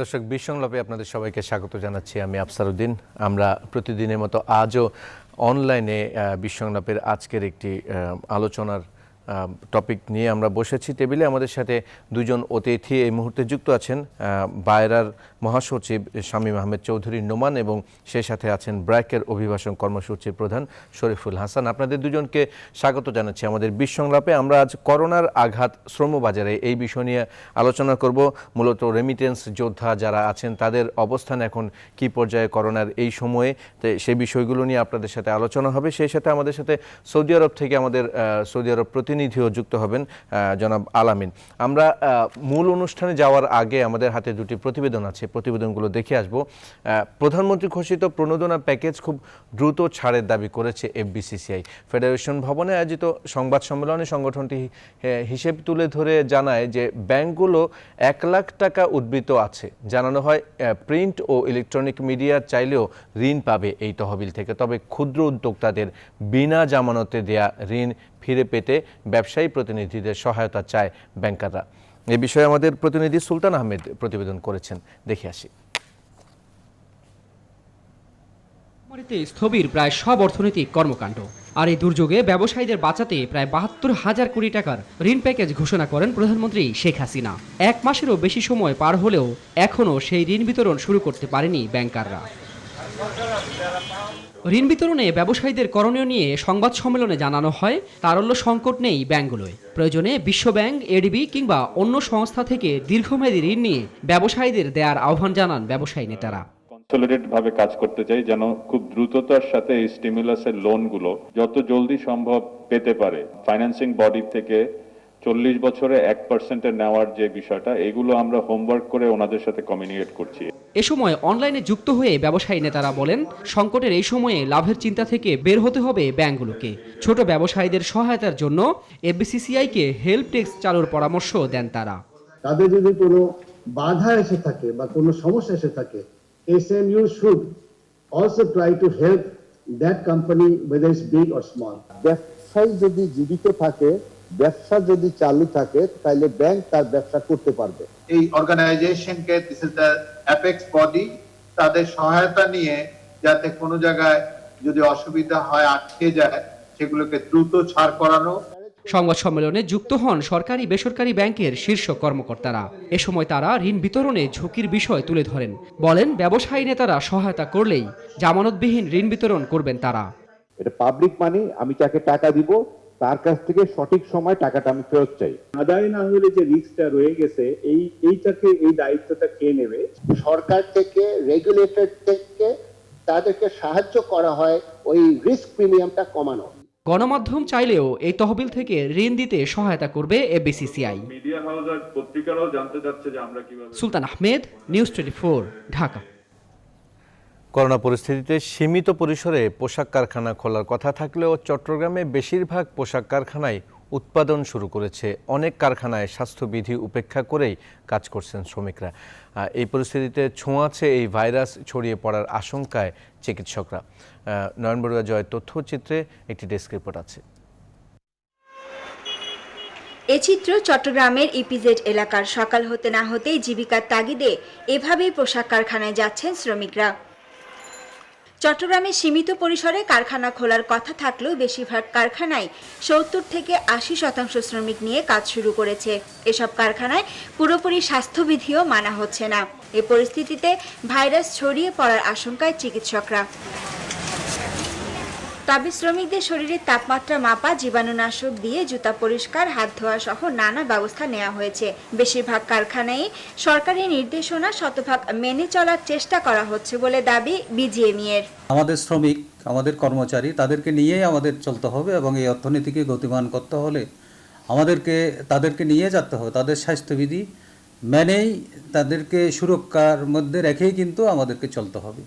দর্শক বিশ্বংলাপে আপনাদের সবাইকে স্বাগত জানাচ্ছি। আমি আফসার উদ্দিন। আমরা প্রতিদিনের মতো আজও অনলাইনে বিশ্বংলাপের আজকের একটি আলোচনার টপিক নিয়ে আমরা বসেছি টেবিলে। আমাদের সাথে দুজন অতিথি এই মুহূর্তে যুক্ত আছেন, বায়রার মহাসচিব শামীম আহমেদ চৌধুরী নোমান এবং সেই সাথে আছেন ব্র্যাকের অভিবাসন কর্মসূচির প্রধান শরীফুল হাসান। আপনাদের দুজনকে স্বাগত জানাচ্ছি আমাদের বিশ্বংলাপে। আমরা আজ করোনার আঘাত শ্রমবাজারে এই বিষয় নিয়ে আলোচনা করব। মূলত রেমিটেন্স যোদ্ধা যারা আছেন তাদের অবস্থান এখন কি পর্যায়ে করোনার এই সময়ে, সেই বিষয়গুলো নিয়ে আপনাদের সাথে আলোচনা হবে। সেই সাথে আমাদের সাথে সৌদি আরব থেকে আমাদের সৌদি আরব প্রতিনিধিও যুক্ত হবেন, জনাব আলামিন। আমরা মূল অনুষ্ঠানে যাওয়ার আগে আমাদের হাতে দুটি প্রতিবেদন আছে, প্রতিবেদনগুলো দেখে আসব। প্রধানমন্ত্রী ঘোষিত প্রণোদনা প্যাকেজ খুব দ্রুত ছাড়ের দাবি করেছে এফবিসিসিআই। ফেডারেশন ভবনে আয়োজিত সংবাদ সম্মেলনে সংগঠনটি হিসেব তুলে ধরে জানায় যে ব্যাংকগুলো 1 লাখ টাকা উদ্বৃত্ত আছে। জানানো হয় প্রিন্ট ও ইলেকট্রনিক মিডিয়া চাইলেও ঋণ পাবে এই তহবিল থেকে, তবে ক্ষুদ্র উদ্যোক্তাদের বিনা জামানতে দেয়া ঋণ ফিরে পেতে ব্যবসায়ী প্রতিনিধিদের সহায়তা চায় ব্যাংকাররা। এ বিষয়ে আমাদের প্রতিনিধি সুলতান আহমেদ প্রতিবেদন করেছেন, দেখে আসি। স্থবির প্রায় সব অর্থনৈতিক কর্মকাণ্ড, আর এই দুর্যোগে ব্যবসায়ীদের বাঁচাতে প্রায় ৭২,০০০ কোটি টাকার ঋণ প্যাকেজ ঘোষণা করেন প্রধানমন্ত্রী শেখ হাসিনা। 1 মাসেরও বেশি সময় পার হলেও এখনও সেই ঋণ বিতরণ শুরু করতে পারেনি ব্যাংকাররা। ঋণ বিতরণে ব্যবসায়ীদের করণীয় নিয়ে সংবাদ সম্মেলনে জানানো হয়, তারল্য সংকট নেই ব্যাংকগুলোয়। প্রয়োজনে বিশ্বব্যাংক, এডিবি কিংবা অন্য সংস্থা থেকে দীর্ঘমেয়াদী ঋণ নিয়ে ব্যবসায়ীদের দেয়ার আহ্বান জানান ব্যবসায়ী নেতারা। কনসলিডেট ভাবে কাজ করতে চাই, যেন খুব দ্রুততার সাথে এই স্টিমুলাসের লোনগুলো যত জলদি সম্ভব পেতে পারে। ফাইন্যান্সিং বডি থেকে 40 বছরে 1% নেওয়ার যে বিষয়টা, এগুলো আমরা হোমওয়ার্ক করে ওনাদের সাথে কমিউনিকেট করছি। এ সময় অনলাইনে যুক্ত হয়ে ব্যবসায়ী নেতারা বলেন, সংকটের এই সময়ে লাভের চিন্তা থেকে বের হতে হবে ব্যাংকগুলোকে। ছোট ব্যবসায়ীদের সহায়তার জন্য এফবিসিসিআইকে হেল্প ডেস্ক চালুর পরামর্শ দেন তারা। তাদের যদি কোনো বাধা এসে থাকে বা কোনো সমস্যা এসে থাকে, SMU should also try to help that company, whether it's big or small. ব্যবসায়ী যদি জীবিত থাকে, ব্যবসা যদি চালু থাকে, তাহলে ব্যাংক তার ব্যবসা করতে পারবে। এই অর্গানাইজেশনকে, this is the apex body, তাদের সহায়তা নিয়ে যাতে কোনো জায়গায় যদি অসুবিধা হয়, আটকে যায়, সেগুলোকে দ্রুত ছাড় করানো। সংবাদ সম্মেলনে যুক্ত হন সরকারি বেসরকারি ব্যাংকের শীর্ষ কর্মকর্তারা। এ সময় তারা ঋণ বিতরণে ঝুঁকির বিষয় তুলে ধরেন। বলেন, ব্যবসায়ী নেতারা সহায়তা করলেই জামানতবিহীন ঋণ বিতরণ করবেন তারা। এটা পাবলিক মানি, আমি তাকে টাকা দিব, তার কাছ থেকে সঠিক সময় টাকাটা আমি ফেরত চাই। আদায় না হলে যে রিস্কটা রয়ে গেছে, এই দায়িত্বটা কে নেবে? সরকার থেকে, রেগুলেটর থেকে তাদেরকে সাহায্য করা হয় ওই রিস্ক প্রিমিয়ামটা কমানো। গণমাধ্যম চাইলেও এই তহবিল থেকে ঋণ দিতে সহায়তা করবে এফবিসিসিআই। মিডিয়া হাউস আর পত্রিকারাও জানতে চাচ্ছে যে আমরা কিভাবে। সুলতান আহমেদ, নিউজ 24, ঢাকা। করোনা পরিস্থিতিতে সীমিত পরিসরে পোশাক কারখানা খোলার কথা থাকলেও চট্টগ্রামে বেশিরভাগ পোশাক কারখানায় উৎপাদন শুরু করেছে। অনেক কারখানায় স্বাস্থ্যবিধি উপেক্ষা করেই কাজ করছেন শ্রমিকরা। এই পরিস্থিতিতে ছোঁয়াচে এই ভাইরাস ছড়িয়ে পড়ার আশঙ্কায় চিকিৎসকরা। নয়ন বড়ুয়া জয়ের তথ্যচিত্রে একটি ডেস্ক রিপোর্ট আছে। এ চিত্র চট্টগ্রামের ইপিজেড এলাকার। সকাল হতে না হতেই জীবিকার তাগিদে এভাবেই পোশাক কারখানায় যাচ্ছেন শ্রমিকরা। চট্টগ্রামে সীমিত পরিসরে কারখানা খোলার কথা থাকলেও বেশিরভাগ কারখানায় 70 থেকে 80% শ্রমিক নিয়ে কাজ শুরু করেছে। এসব কারখানায় পুরোপুরি স্বাস্থ্যবিধিও মানা হচ্ছে না। এ পরিস্থিতিতে ভাইরাস ছড়িয়ে পড়ার আশঙ্কায় চিকিৎসকরা। তবে শ্রমিকদের শরীরের তাপমাত্রা মাপা, জীবাণুনাশক দিয়ে জুতা পরিষ্কার, হাত ধোয়া সহ নানা ব্যবস্থা নেওয়া হয়েছে। বেশিরভাগ কারখানায় সরকারি নির্দেশনা শতভাগ মেনে চলার চেষ্টা করা হচ্ছে বলে দাবি বিজিএমইএর। আমাদের শ্রমিক, আমাদের কর্মচারী, তাদেরকে নিয়েই আমাদের চলতে হবে এবং এই অর্থনীতিকে গতিমান করতে হলে তাদেরকে নিয়ে যেতে হবে। তাদের স্বাস্থ্যবিধি মেনেই, তাদেরকে সুরক্ষার মধ্যে রেখেই কিন্তু আমাদেরকে চলতে হবে।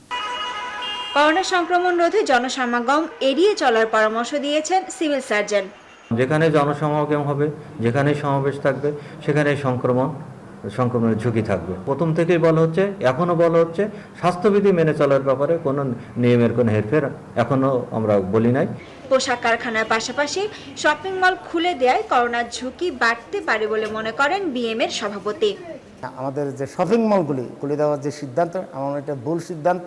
করোনা সংক্রমণ রোধে জনসমাগম এড়িয়ে চলার পরামর্শ দিয়েছেন সিভিল সার্জন। যেখানে জনসমাগম হবে, যেখানে সমাবেশ থাকবে, সেখানে সংক্রমণের ঝুঁকি থাকবে। প্রথম থেকেই বলা হচ্ছে, এখনও বলা হচ্ছে, স্বাস্থ্যবিধি মেনে চলার ব্যাপারে কোনো নিয়মের কোনো হেরফের এখনও আমরা বলি নাই। পোশাক কারখানার পাশাপাশি শপিং মল খুলে দেওয়ায় করোনার ঝুঁকি বাড়তে পারে বলে মনে করেন বিএমএর সভাপতি। আমাদের যে শপিং মলগুলি খুলে দেওয়ার যে সিদ্ধান্ত, আমার এটা ভুল সিদ্ধান্ত।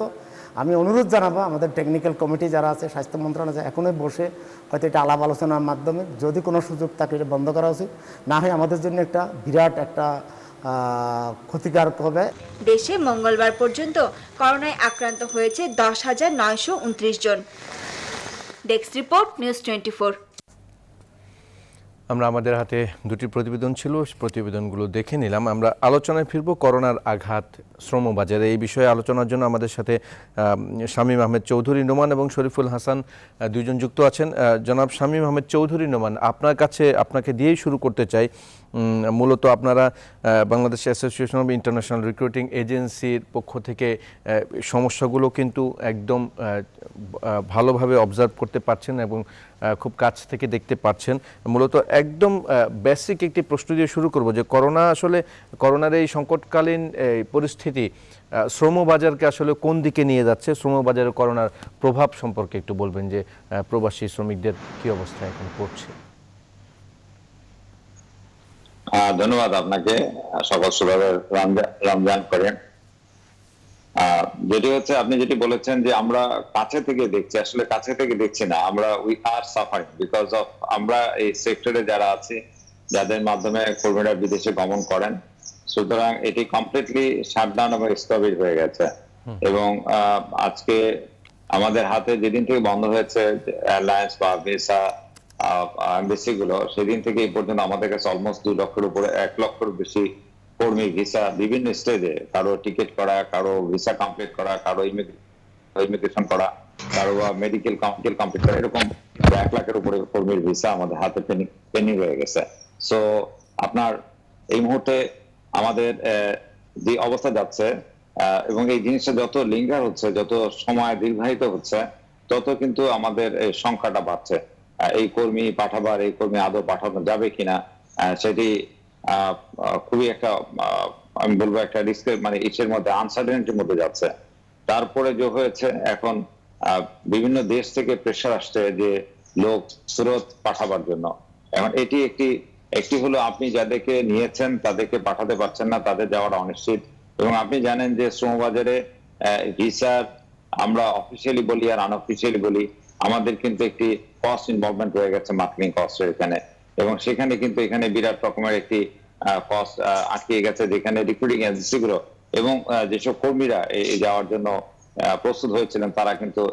আমি অনুরোধ জানাবো আমাদের টেকনিক্যাল কমিটি যারা আছে, স্বাস্থ্য মন্ত্রণালয় এখনই বসে হয়তো এটা আলাপ আলোচনার মাধ্যমে যদি কোনো সুযোগ থাকে এটা বন্ধ করা উচিত, না হয় আমাদের জন্য একটা বিরাট একটা ক্ষতিকারক হবে। দেশে মঙ্গলবার পর্যন্ত করোনায় আক্রান্ত হয়েছে 10,929 জন। Desk report, news 24। আমরা আমাদের হাতে দুটি প্রতিবেদন ছিল, প্রতিবেদনগুলো দেখে নিলাম। আমরা আলোচনায় ফিরব করোনার আঘাত শ্রমবাজারে। এই বিষয়ে আলোচনার জন্য আমাদের সাথে শামীম আহমেদ চৌধুরী নোমান এবং শরীফুল হাসান দুইজন যুক্ত আছেন। জনাব শামীম আহমেদ চৌধুরী নোমান, আপনাকে দিয়েই শুরু করতে চাই। মূলত আপনারা Bangladesh association of international recruiting এজেন্সির পক্ষ থেকে সমস্যাগুলো কিন্তু একদম ভালোভাবে অবজার্ভ করতে পারছেন এবং খুব কাছ থেকে দেখতে পাচ্ছেন। মূলত একদম বেসিক একটি প্রশ্ন দিয়ে শুরু করব যে করোনার এই সংকটকালীন পরিস্থিতি শ্রমবাজারকে আসলে কোন দিকে নিয়ে যাচ্ছে, শ্রমবাজারে করোনার প্রভাব সম্পর্কে একটু বলবেন যে প্রবাসী শ্রমিকদের কি অবস্থা এখন পড়ছে। ধন্যবাদ আপনাকে। সকল শ্রোতাদের রমজান করেন। যেটি হচ্ছে আপনি যেটি বলেছেন যে আমরা কাছে থেকে দেখছি, আসলে কাছে থেকে দেখছি না, আমরা we are suffering because of আমরা এই সেক্টরে যারা আছে, যাদের মাধ্যমে কর্মীরা বিদেশে গমন করেন, সুতরাং এটি কমপ্লিটলি শাটডাউন এবং স্থগিত হয়ে গেছে। এবং আজকে আমাদের হাতে যেদিন থেকে বন্ধ হয়েছে এয়ারলাইন্স বা ভিসা এমবেসি গুলো, সেদিন থেকে এই পর্যন্ত আমাদের কাছে অলমোস্ট 2 লক্ষের উপরে 1 লক্ষের বেশি কর্মী ভিসা বিভিন্ন স্টেজে, কারো টিকিট করা, কারো ভিসা কমপ্লিট করা, কারো ইমিগ্রেশন করা, কারো মেডিকেল কমপ্লিট করা, এরকম 1 লাখের উপরে কর্মীর ভিসা আমাদের হাতে পেন্ডিং হয়ে গেছে। সো আপনার এই মুহূর্তে আমাদের যে অবস্থা যাচ্ছে এবং এই জিনিসটা যত লিঙ্গার হচ্ছে, যত সময় দীর্ঘায়িত হচ্ছে, তত কিন্তু আমাদের এই সংখ্যাটা বাড়ছে। এই কর্মী পাঠাবার, এই কর্মী আদৌ পাঠানো যাবে কিনা, সেটি খুবই একটা আমি বলবো একটা রিস্কের মানে ইসের মধ্যে, আনসার্টেনিটির মধ্যে যাচ্ছে। তারপরে যে হয়েছে এখন বিভিন্ন দেশ থেকে প্রেশার আসছে যে লোক সুরত পাঠাবার জন্য। এখন এটি একটি হলো আপনি যাদেরকে নিয়েছেন তাদেরকে পাঠাতে পারছেন না, তাদের যাওয়াটা অনিশ্চিত। এবং আপনি জানেন যে শ্রমবাজারে ভিসার আমরা অফিসিয়ালি বলি আর আনঅফিসিয়ালি বলি, আমাদের কিন্তু একটি কস্ট ইনভলভমেন্ট হয়ে গেছে, মার্কেটিং কস্টের এখানে। এবং সেখানে কিন্তু এখানে বিরাট রকমের একটি কস্ট আটকে গেছে, যেখানে রিক্রুটিং এজেন্সি গুলো এবং যেসব কর্মীরা এই যাওয়ার জন্য প্রস্তুত হয়েছিলেন তারা কিন্তু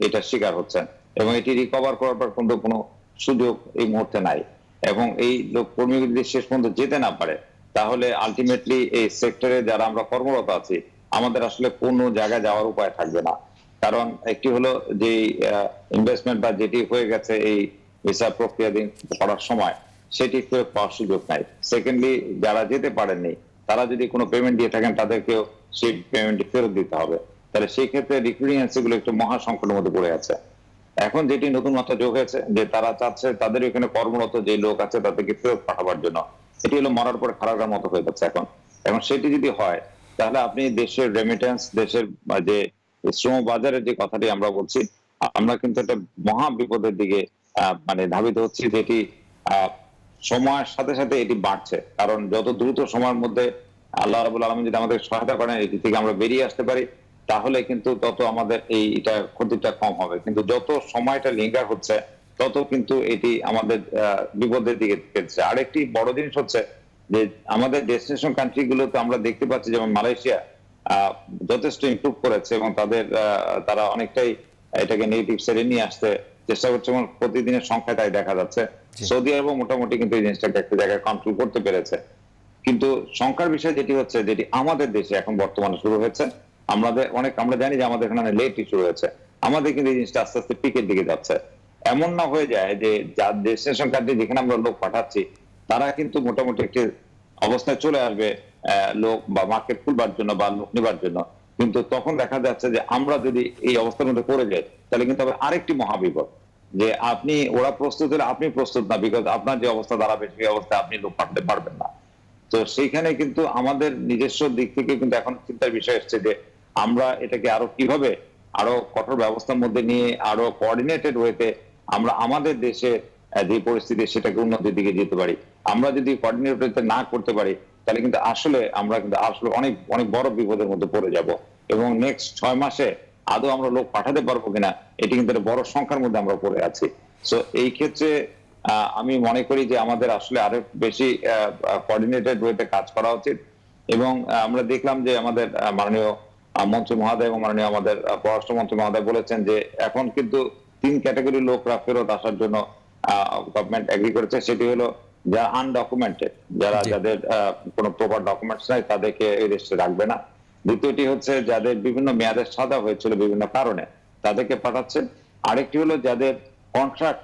এটা শিকার হচ্ছেন। এবং এটি রিকভার করার পর কিন্তু কোনো সুযোগ এই মুহূর্তে নাই। এবং এই কর্মীগুলি যদি শেষ পর্যন্ত যেতে না পারে, তাহলে আলটিমেটলি এই সেক্টরে যারা আমরা কর্মরত আছি, আমাদের আসলে কোনো জায়গায় যাওয়ার উপায় থাকবে না। কারণ একটি হলো যে ইনভেস্টমেন্ট বা যেটি হয়ে গেছে এই ভিসা প্রক্রিয়া করার সময়, সেটি ফেরত পাওয়ার সুযোগ নাই। সেকেন্ডলি যারা যেতে পারেননি, তারা যদি কোনো পেমেন্ট দিয়ে থাকেন, তাদেরকেও সেই পেমেন্টটি ফেরত দিতে হবে। তাহলে সেই ক্ষেত্রে রিক্রুটিং এজেন্সিগুলো একটু মহা সংকটের মধ্যে পড়ে আছে। এখন যেটি নতুন মাত্রা যোগ হয়েছে যে তারা চাচ্ছে তাদের এখানে কর্মরত যে লোক আছে তাদেরকে ফেরত পাঠাবার জন্য। এটি হলো মরার পরে খারাপের মতো হয়ে যাচ্ছে এখন সেটি যদি হয়, তাহলে আপনি দেশের রেমিটেন্স, দেশের যে শ্রম বাজারের যে কথাটি আমরা বলছি, আমরা কিন্তু একটা মহা বিপদের দিকে মানে ধাবিত হচ্ছি, যেটি সময়ের সাথে সাথে এটি বাড়ছে। কারণ যত দ্রুত সময়ের মধ্যে আল্লাহ রাব্বুল আলামিন যদি আমাদের সহায়তা করেন, এটি থেকে আমরা বেরিয়ে আসতে পারি, তাহলে কিন্তু তত আমাদের এইটা ক্ষতিটা কম হবে। কিন্তু যত সময়টা লিঙ্গার হচ্ছে, তত কিন্তু এটি আমাদের বিপদের দিকে ফেলছে। আরেকটি বড় জিনিস হচ্ছে যে আমাদের ডেস্টিনেশন কান্ট্রি গুলোতে আমরা দেখতে পাচ্ছি, যেমন মালয়েশিয়া যথেষ্ট ইমপ্রুভ করেছে এবং তারা অনেকটাই এটাকে নেগেটিভ সাইডে নিয়ে আসতে চেষ্টা করছে এবং প্রতিদিনের সংখ্যায় তাই দেখা যাচ্ছে। সৌদি আরব মোটামুটি কিন্তু এই জিনিসটাকে একটা জায়গায় কন্ট্রোল করতে পেরেছে। কিন্তু সংখ্যার বিষয় যেটি হচ্ছে, যেটি আমাদের দেশে এখন বর্তমানে শুরু হয়েছে, আমরা জানি যে আমাদের এখানে লেট ইস্যু হয়েছে, আমাদের কিন্তু এই জিনিসটা আস্তে আস্তে পিকের দিকে যাচ্ছে। এমন না হয়ে যায় যে যার ডেস্টিনেশন কান্ট্রি যেখানে আমরা লোক পাঠাচ্ছি, তারা কিন্তু মোটামুটি একটি অবস্থায় চলে আসবে লোক বা মার্কেট খুলবার জন্য বা লোক নেবার জন্য। কিন্তু তখন দেখা যাচ্ছে যে আমরা যদি এই অবস্থার মধ্যে পড়ে যাই, তাহলে কিন্তু আরেকটি মহাবিপদ, যে ওরা প্রস্তুত হলে আপনি প্রস্তুত না, বিকজ আপনার যে অবস্থা দাঁড়াবে সেই অবস্থায় আপনি লোক পাঠাতে পারবেন না। তো সেইখানে কিন্তু আমাদের নিজস্ব দিক থেকে কিন্তু এখন চিন্তার বিষয় এসছে যে আমরা এটাকে আরো কিভাবে আরো কঠোর ব্যবস্থার মধ্যে নিয়ে আরো কোঅর্ডিনেটেড ওয়েতে আমরা আমাদের দেশে যে পরিস্থিতি সেটাকে উন্নতির দিকে যেতে পারি। আমরা যদি কোঅর্ডিনেটেড না করতে পারি, তাহলে কিন্তু আসলে অনেক অনেক বড় বিপদের মধ্যে পড়ে যাব, এবং নেক্সট 6 মাসে আদৌ আমরা লোক পাঠাতে পারবো কিনা এটি কিন্তু একটা বড় সংখ্যার মধ্যে আমরা পড়ে আছি। সো এই ক্ষেত্রে আমি মনে করি যে আমাদের আসলে আরো বেশি কোঅর্ডিনেটেড ওয়েতে কাজ করা উচিত। এবং আমরা দেখলাম যে আমাদের মাননীয় মন্ত্রী মহোদয় এবং মাননীয় আমাদের পররাষ্ট্রমন্ত্রী মহোদয় বলেছেন যে এখন কিন্তু 3 ক্যাটাগরি লোকরা ফেরত আসার জন্য গভর্নমেন্ট এগ্রি করেছে। সেটি হলো যারা আনডকুমেন্টেড, যাদের কোনো প্রপার ডকুমেন্টস নাই, তাদেরকে এই দেশে রাখবে না। দ্বিতীয়টি হচ্ছে যাদের বিভিন্ন মেয়াদের সাজা হয়েছিল বিভিন্ন কারণে, তাদেরকে পাঠাচ্ছে। আরেকটি হলো যাদের কন্ট্রাক্ট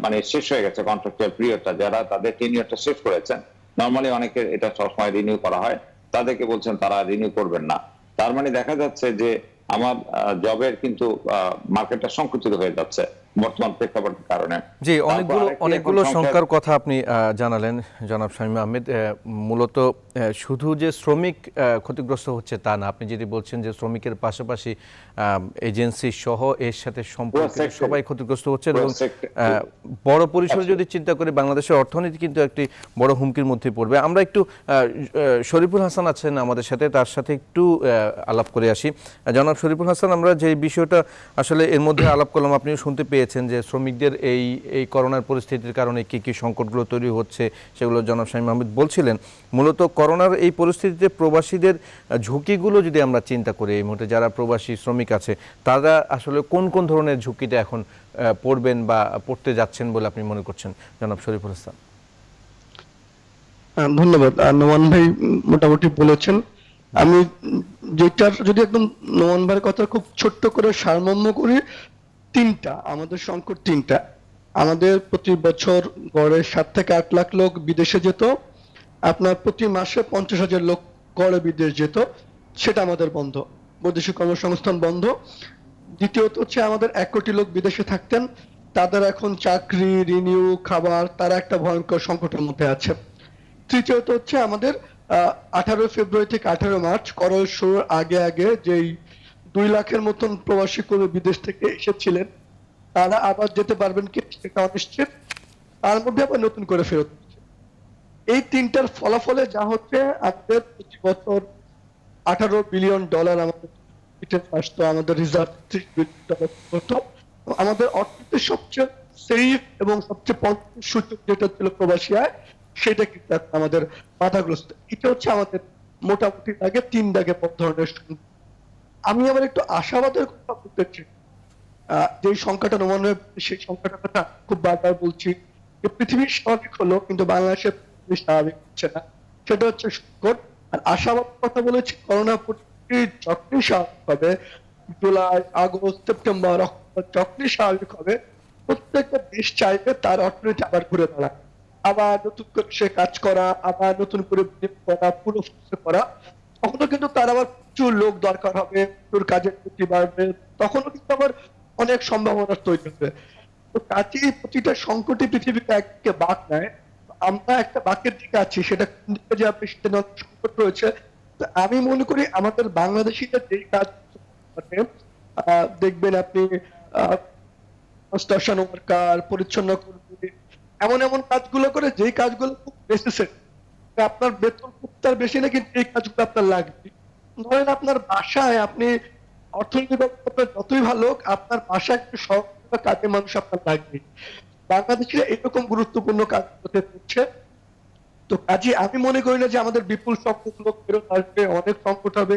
মানে শেষ হয়ে গেছে, কন্ট্রাক্টুয়াল পিরিয়ডটা, যারা তাদের টেনিয়রটা শেষ করেছেন, নরমালি অনেকে এটা সবসময় রিনিউ করা হয়, তাদেরকে বলছেন তারা রিনিউ করবেন না। তার মানে দেখা যাচ্ছে যে আমার জবের কিন্তু মার্কেটটা সংকুচিত হয়ে যাচ্ছে বর্তমান প্রেক্ষাপটের কারণে। জি, অনেকগুলো সংখ্যার কথা আপনি জানালেন জনাব শামীম আহমেদ। মূলত শুধু যে শ্রমিক ক্ষতিগ্রস্ত হচ্ছে তা না, আপনি যদি বলছেন যে শ্রমিকের পাশাপাশি এজেন্সি সহ এর সাথে সম্পর্কিত সবাই ক্ষতিগ্রস্ত হচ্ছেন, এবং বড় পরিসরে যদি চিন্তা করি বাংলাদেশের অর্থনীতি কিন্তু একটি বড় হুমকির মধ্যে পড়বে। আমরা একটু শরীফুল হাসান আছেন আমাদের সাথে, তার সাথে একটু আলাপ করে আসি। জনাব শরীফুল হাসান, আমরা যে বিষয়টা আসলে এর মধ্যে আলাপ করলাম, আপনিও শুনতে পেয়েছেন যে শ্রমিকদের এই করোনার পরিস্থিতির কারণে কি কি সংকটগুলো তৈরি হচ্ছে, সেগুলো জনাব শামীম আহমেদ বলছিলেন। মূলত করোনার এই পরিস্থিতিতে প্রবাসীদের ঝুঁকিগুলো যদি আমরা চিন্তা করি, এই মুহূর্তে যারা প্রবাসী শ্রমিক আছে তারা আসলে কোন কোন ধরনের ঝুঁকিটা এখন পড়বেন বা পড়তে যাচ্ছেন বলে আপনি মনে করছেন, জনাব শরীফুল হাসান? ধন্যবাদ। নোমান ভাই মোটামুটি বলেছেন। আমি যেটার যদি একদম নোমান ভাইয়ের কথা খুব ছোট্ট করে সারমর্ম করি, আমাদের সংকট তিনটা। আমাদের প্রতি বছর গড়ে 7 থেকে 8 লাখ লোক বিদেশে যেত, আপনার প্রতি মাসে 50,000 লোক গড়ে বিদেশ যেত, সেটা আমাদের বন্ধ, বৈদেশিক কর্মসংস্থান বন্ধ। দ্বিতীয়ত হচ্ছে আমাদের 1 কোটি লোক বিদেশে থাকতেন, তাদের এখন চাকরি, রিনিউ, খাবার, তারা একটা ভয়ঙ্কর সংকটের মধ্যে আছে। তৃতীয়ত হচ্ছে আমাদের 18 ফেব্রুয়ারি থেকে 18 মার্চ করোনা শুরুর আগে যেই 2 লাখের মতন প্রবাসী কর্মী বিদেশ থেকে এসেছিলেন, তারা আবার যেতে পারবেন কি সেটা অনিশ্চিত, তার মধ্যে আবার নতুন করে ফেরত। এই তিনটার ফলাফলে যা হচ্ছে, আমাদের প্রতি বছর $18 বিলিয়ন আমাদের আসতো, আমাদের রিজার্ভ $30 বিলিয়ন হতো। আমাদের অর্থনীতির সবচেয়ে সেফ এবং সবচেয়ে পজিটিভ সূচক যেটা ছিল প্রবাসী আয়, সেটা কিন্তু আমাদের বাধাগ্রস্ত। এটা হচ্ছে আমাদের মোটামুটি দাগে 3 দাগে ধরনের। আমি আবার একটু আশাবাদের কথা বলতে চাই, যে সংখ্যাটা নমন হয় সেই সংখ্যাটার কথা খুব বারবার বলছি, যে পৃথিবীর স্বাভাবিক হলো কিন্তু বাংলাদেশের স্বাভাবিক হচ্ছে না, সেটা হচ্ছে সংকট। আর আশাবাদ কথা বলেছি, করোনা পরিস্থিতি যখনই স্বাভাবিক হবে, জুলাই, আগস্ট, সেপ্টেম্বর, অক্টোবর যখনই স্বাভাবিক হবে, প্রত্যেকটা দেশ চাইবে তার অর্থনীতি আবার ঘুরে দাঁড়ায়, আবার নতুন করে সে কাজ করা, আবার নতুন করে করা, পুরো করা। তখনও কিন্তু তার আবার প্রচুর লোক দরকার হবে, প্রচুর কাজের প্রতি বাড়বে, তখনও কিন্তু আবার অনেক সম্ভাবনা তৈরি হবে। তো কাজেই প্রতিটা সংকটই পৃথিবীতে একটা বাঁক নেয়, আমরা একটা বাঁকের দিকে আছি, সেটা যে আপনি সংকট রয়েছে। আমি মনে করি আমাদের বাংলাদেশিদের যেই কাজ দেখবেন আপনি, কনস্ট্রাকশন ওয়ার্কার, পরিচ্ছন্ন কর্মী, এমন কাজগুলো করে যেই কাজগুলো খুব নেসেসারি, আপনার বেতন খুব তার বেশি না, কিন্তু এই কাজগুলো আপনার লাগবে। ধরেন আপনার বাসায় আপনি অর্থনৈতিক যতই ভালো, আপনার বাসায় একটু সব কাজে মানুষ আপনার লাগবে। বাংলাদেশে এরকম গুরুত্বপূর্ণ কাজ হতে হচ্ছে। তো কাজে আমি মনে করি না যে আমাদের বিপুল সংখ্যক লোক ফেরত আসবে, অনেক সংকট হবে,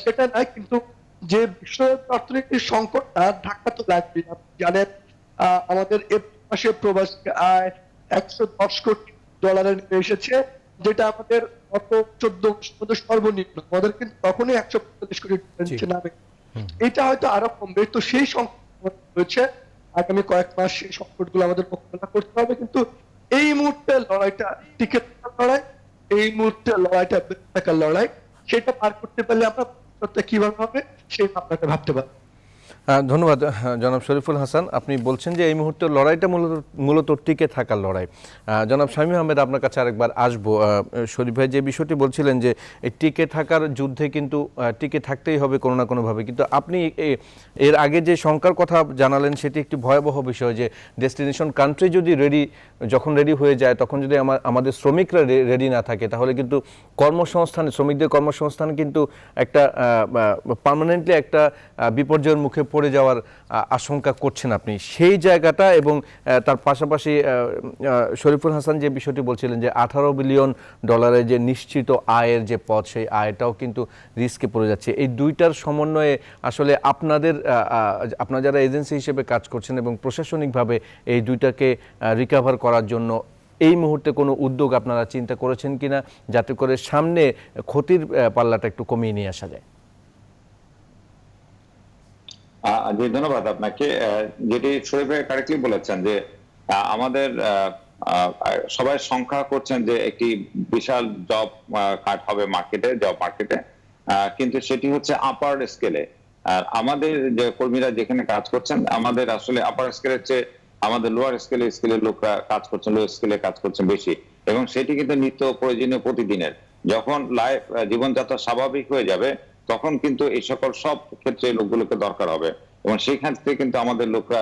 সেটা নয়। কিন্তু যে বিশ্ব অর্থনীতির সংকট, তার ধাক্কা তো লাগবে। আপনি জানেন আমাদের মাসে প্রবাসী আয় $110 কোটি নেমে এসেছে, যেটা আমাদের গত 14 মাসের সর্বনিম্ন। আমাদের কিন্তু তখনই 145 কোটি নামে, এটা হয়তো আরো কমবে। তো সেই সংকট রয়েছে, আগামী কয়েক মাস সেই সংকটগুলো আমাদের মোকাবেলা করতে হবে। কিন্তু এই মুহূর্তে লড়াইটা টিকে থাকার লড়াই, এই মুহূর্তে লড়াইটা বেঁচে থাকার লড়াই, সেটা পার করতে পারলে আমরা কিভাবে হবে সেই ভাবনাটা ভাবতে পারি। ধন্যবাদ জনাব শরীফুল হাসান। আপনি বলছেন যে এই মুহূর্তে লড়াইটা মূলত টিকে থাকার লড়াই। জনাব শামীম আহমেদ, আপনার কাছে আরেকবার আসবো। শরীফ ভাই যে বিষয়টি বলছিলেন যে এই টিকে থাকার যুদ্ধে কিন্তু টিকে থাকতেই হবে কোনো না কোনোভাবে, কিন্তু আপনি এর আগে যে শঙ্কার কথা জানালেন সেটি একটি ভয়াবহ বিষয় যে ডেস্টিনেশন কান্ট্রি যদি যখন রেডি হয়ে যায় তখন যদি আমাদের শ্রমিকরা রেডি না থাকে তাহলে কিন্তু শ্রমিকদের কর্মসংস্থান কিন্তু একটা পার্মানেন্টলি একটা বিপর্যয়ের মুখে পড়ে যাওয়ার আশঙ্কা করছেন আপনি সেই জায়গাটা। এবং তার পাশাপাশি শরীফুল হাসান যে বিষয়টি বলছিলেন যে $18 বিলিয়ন যে নিশ্চিত আয়ের যে পথ, সেই আয়টাও কিন্তু রিস্কে পড়ে যাচ্ছে। এই দুইটার সমন্বয়ে আসলে আপনারা যারা এজেন্সি হিসেবে কাজ করছেন এবং প্রশাসনিকভাবে এই দুইটাকে রিকভার করার জন্য এই মুহূর্তে কোনো উদ্যোগ আপনারা চিন্তা করেছেন কিনা, যাতে করে সামনে ক্ষতির পাল্লাটা একটু কমিয়ে নিয়ে আসা যায়? জি, ধন্যবাদ আপনাকে। যেটি শরীফ ভাই কারেক্টলি বলেছেন যে আমাদের সবাই সংখ্যা করছেন যে একটি বিশাল জব কাট হবে জব মার্কেটে, কিন্তু সেটি হচ্ছে আপার স্কেলে। আর আমাদের যে কর্মীরা যেখানে কাজ করছেন, আমাদের আসলে আপার স্কেলের চেয়ে আমাদের লোয়ার স্কেলের লোকরা কাজ করছেন, লো স্কেলে কাজ করছেন বেশি, এবং সেটি কিন্তু নিত্য প্রয়োজনীয় প্রতিদিনের। যখন জীবনযাত্রা স্বাভাবিক হয়ে যাবে তখন কিন্তু এই সকল সব ক্ষেত্রে লোকগুলোকে দরকার হবে, এবং সেই ক্ষেত্রে কিন্তু আমাদের লোকরা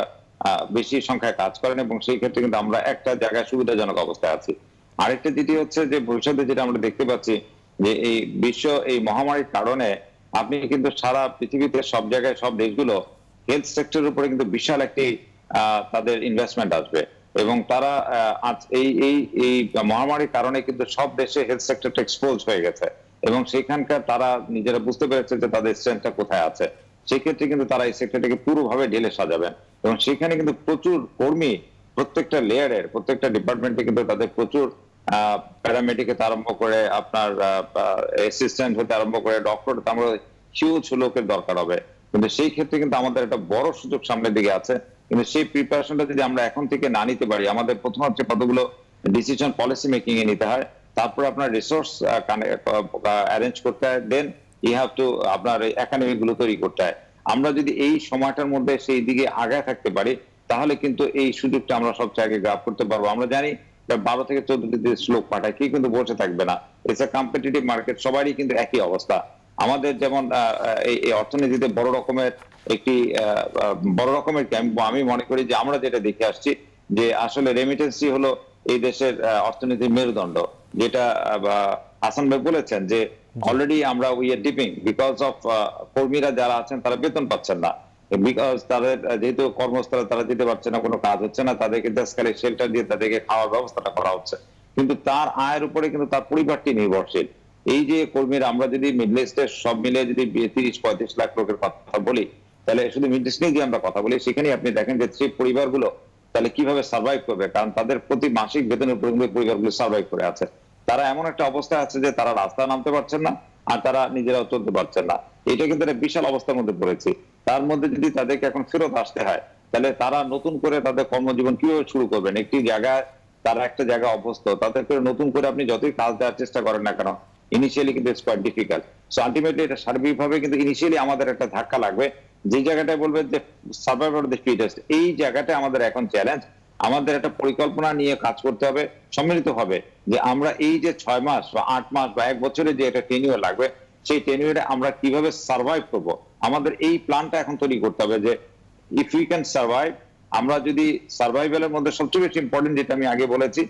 বেশি সংখ্যায় কাজ করেন, এবং সেই ক্ষেত্রে কিন্তু আমরা একটা জায়গায় সুবিধাজনক অবস্থায় আছি। আরেকটা যেটি হচ্ছে যে ভবিষ্যতে যেটা আমরা দেখতে পাচ্ছি যে এই মহামারীর কারণে আপনি কিন্তু সারা পৃথিবীতে সব জায়গায় সব দেশগুলো হেলথ সেক্টরের উপরে কিন্তু বিশাল একটি তাদের ইনভেস্টমেন্ট আসবে, এবং তারা এই মহামারীর কারণে কিন্তু সব দেশে হেলথ সেক্টরটা এক্সপোজ হয়ে গেছে, এবং সেখানকার তারা নিজেরা বুঝতে পেরেছে যে তাদের স্ট্রেংথটা কোথায় আছে। সেক্ষেত্রে কিন্তু তারা এই সেক্টরটাকে পুরোভাবে ঢেলে সাজাবেন, এবং সেখানে কিন্তু প্রচুর কর্মী প্রত্যেকটা লেয়ারের প্রত্যেকটা ডিপার্টমেন্টে কিন্তু তাদের প্রচুর প্যারামেডিকে আরম্ভ করে আপনার অ্যাসিস্ট্যান্ট হতে আরম্ভ করে ডক্টর, আমরা হিউজ লোকের দরকার হবে। কিন্তু সেই ক্ষেত্রে কিন্তু আমাদের একটা বড় সুযোগ সামনের দিকে আছে, কিন্তু সেই প্রিপারেশনটা যদি আমরা এখন থেকে না নিতে পারি, আমাদের প্রথম হচ্ছে কতগুলো ডিসিশন পলিসি মেকিং এ নিতে হয়, তারপর আপনার রিসোর্স অ্যারেঞ্জ করতে হয়, দেন ইউ হ্যাভ টু আপনার একাডেমি গুলো তৈরি করতে হয়। আমরা যদি এই সময়টার মধ্যে সেই দিকে আগায় থাকতে পারি তাহলে কিন্তু এই সুযোগটা আমরা সবচেয়ে আগে গ্রাব করতে পারবো। আমরা জানি 12 থেকে 14 দেশ লোক পাঠায়, কি কিন্তু বসে থাকবে না। ইটস এ কম্পিটিটিভ মার্কেট, সবারই কিন্তু একই অবস্থা। আমাদের যেমন এই অর্থনীতিতে বড় রকমের আমি মনে করি যে আমরা যেটা দেখে আসছি যে আসলে রেমিটেন্সি হলো এই দেশের অর্থনীতির মেরুদণ্ড, যেটা হাসান ভাই বলেছেন যে অলরেডি আমরা we are dipping because of কর্মীরা যারা আছেন তারা বেতন পাচ্ছেন না, বিকজ তাদের যেহেতু কর্মস্থলে তারা যেতে পারছে না, কোনো কাজ হচ্ছে না, তাদেরকে জাস্ট খালি শেল্টার দিয়ে তাদেরকে খাওয়ার ব্যবস্থাটা করা হচ্ছে, কিন্তু তার আয়ের উপরে কিন্তু তার পরিবারটি নির্ভরশীল। এই যে কর্মীরা, আমরা যদি মিডল ইস্টের সব মিলে যদি 30-35 লাখ লোকের কথা বলি, তাহলে শুধু মিডল ইস্ট নিয়ে যদি আমরা কথা বলি, সেখানে আপনি দেখেন যে সেই পরিবারগুলো তাহলে কিভাবে সার্ভাইভ করবে, কারণ তাদের প্রতি মাসিক বেতনের উপর পরিবারগুলো সার্ভাইভ করে আছে। তারা এমন একটা অবস্থায় আছে যে তারা রাস্তায় নামতে পারছেন না, আর তারা নিজেরাও চলতে পারছেন না। এটা কিন্তু একটা বিশাল অবস্থার মধ্যে পড়েছে। তার মধ্যে যদি তাদেরকে এখন ফেরত আসতে হয়, তাহলে তারা নতুন করে তাদের কর্মজীবন কিভাবে শুরু করবেন? একটি জায়গায় তারা একটা জায়গায় অভ্যস্ত, তাদেরকে নতুন করে আপনি যতই কাজ দেওয়ার চেষ্টা করেন না কেন, ইনিশিয়ালি কিন্তু it's quite difficult. So ultimately এটা সার্বিকভাবে কিন্তু ইনিশিয়ালি আমাদের একটা ধাক্কা লাগবে, যে জায়গাটায় বলবে যে সার্ভাইভাল অফ দ্য ফিটেস্ট, এই জায়গাটা আমাদের এখন চ্যালেঞ্জ। আমাদের একটা পরিকল্পনা নিয়ে কাজ করতে হবে সম্মিলিতভাবে, যে আমরা এই যে 6 মাস বা 8 মাস বা 1 বছরের যে একটা টেনিউর লাগবে, সেই টেনিউরে আমরা কিভাবে সার্ভাইভ করব, আমাদের এই প্ল্যানটা এখন তৈরি করতে হবে। যে ইফ উই ক্যান সার্ভাইভ, আমরা যদি সার্ভাইভালের মধ্যে সবচেয়ে বেশি ইম্পর্টেন্ট যেটা আমি আগে বলেছি,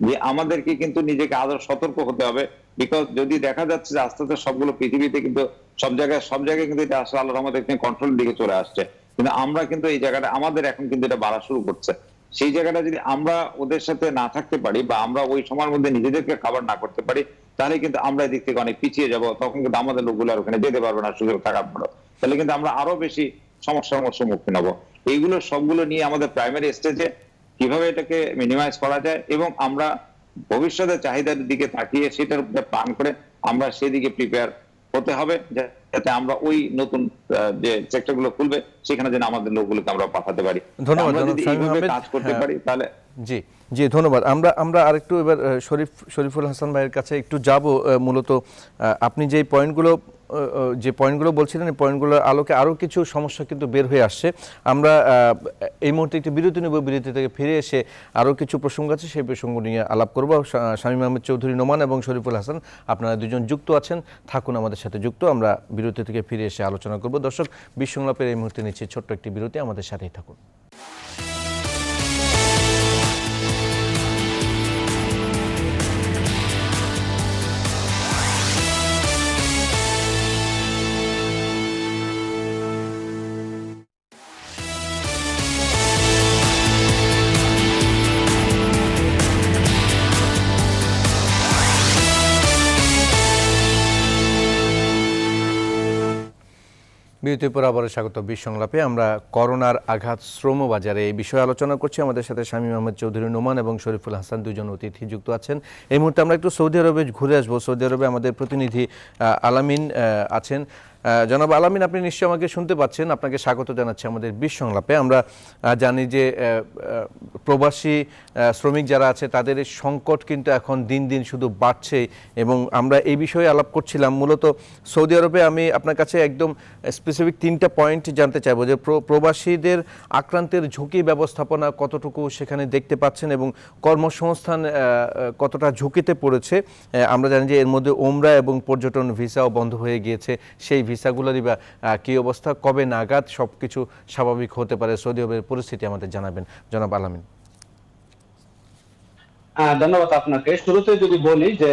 যে আমাদেরকে কিন্তু নিজেকে আরো সতর্ক হতে হবে। বিকজ যদি দেখা যাচ্ছে যে আস্তে আস্তে সবগুলো পৃথিবীতে কিন্তু সব জায়গায় কিন্তু এটা আসলে আল্লাহর রহমতে কন্ট্রোলের দিকে চলে আসছে, কিন্তু আমরা কিন্তু এই জায়গাটা আমাদের এখন কিন্তু এটা বাড়া শুরু করছে। সেই জায়গাটা যদি আমরা ওদের সাথে না থাকতে পারি, বা আমরা ওই সময়ের মধ্যে নিজেদেরকে খাবার না করতে পারি, তাহলে কিন্তু আমরা এদিক থেকে অনেক পিছিয়ে যাব। তখন কিন্তু আমাদের লোকগুলো আর ওখানে যেতে পারবে না সুযোগ থাকার পরও, তাহলে কিন্তু আমরা আরো বেশি সমস্যার সম্মুখীন হবো। এইগুলো সবগুলো নিয়ে আমাদের প্রাইমারি স্টেজে কিভাবে এটাকে মিনিমাইজ করা যায়, এবং আমরা ভবিষ্যতের চাহিদার দিকে তাকিয়ে সেটার উপরে প্ল্যান করে আমরা সেদিকে প্রিপেয়ার হতে হবে, যাতে আমরা ওই নতুন যে সেক্টরগুলো খুলবে সেখানে যেন আমাদের লোকগুলোকে আমরা পাঠাতে পারি। ধন্যবাদ যদি এইভাবে কাজ করতে পারি তাহলে জি ধন্যবাদ। আমরা আরেকটু এবার শরীফুল হাসান ভাইয়ের কাছে একটু যাব। মূলত আপনি যেই পয়েন্টগুলো যে পয়েন্টগুলো বলছিলেন এই পয়েন্টগুলোর আলোকে আরও কিছু সমস্যা কিন্তু বের হয়ে আসছে। আমরা এই মুহূর্তে একটি বিরতি নেব, বিরতি থেকে ফিরে এসে আরও কিছু প্রসঙ্গ আছে সেই প্রসঙ্গ নিয়ে আলাপ করব। শামীম আহমেদ চৌধুরী নোমান এবং শরীফুল হাসান আপনারা দুজন যুক্ত আছেন, থাকুন আমাদের সাথে যুক্ত। আমরা বিরতি থেকে ফিরে এসে আলোচনা করব। দর্শক, বিশ্বংলাপের এই মুহূর্তে নিচ্ছি ছোট্ট একটি বিরতি, আমাদের সাথেই থাকুন। বিরতির পর আবারও স্বাগত বিশ্বংলাপে। আমরা করোনার আঘাত শ্রম বাজারে এই বিষয়ে আলোচনা করছি। আমাদের সাথে শামীম আহমেদ চৌধুরী নোমান এবং শরীফুল হাসান দুজন অতিথি যুক্ত আছেন। এই মুহূর্তে আমরা একটু সৌদি আরবে ঘুরে আসবো। সৌদি আরবে আমাদের প্রতিনিধি আলামিন আছেন। জনাব আলামিন, আপনি নিশ্চয়ই আমাকে শুনতে পাচ্ছেন। আপনাকে স্বাগত জানাচ্ছি আমাদের বিশ্বংলাপে। আমরা জানি যে প্রবাসী শ্রমিক যারা আছে তাদের এই সংকট কিন্তু এখন দিন দিন শুধু বাড়ছে এবং আমরা এই বিষয়ে আলাপ করছিলাম। মূলত সৌদি আরবে আমি আপনার কাছে একদম স্পেসিফিক 3টা পয়েন্ট জানতে চাইবো যে প্রবাসীদের আক্রান্তের ঝুঁকি ব্যবস্থাপনা কতটুকু সেখানে দেখতে পাচ্ছেন এবং কর্মসংস্থান কতটা ঝুঁকিতে পড়েছে। আমরা জানি যে এর মধ্যে ওমরা এবং পর্যটন ভিসাও বন্ধ হয়ে গিয়েছে। সেই ভিসাগুলোরই বা কী অবস্থা, কবে নাগাদ সব কিছু স্বাভাবিক হতে পারে, সৌদি আরবের পরিস্থিতি আমাদের জানাবেন জনাব আলামিন। ধন্যবাদ আপনাকে। শুরুতে যদি বলি যে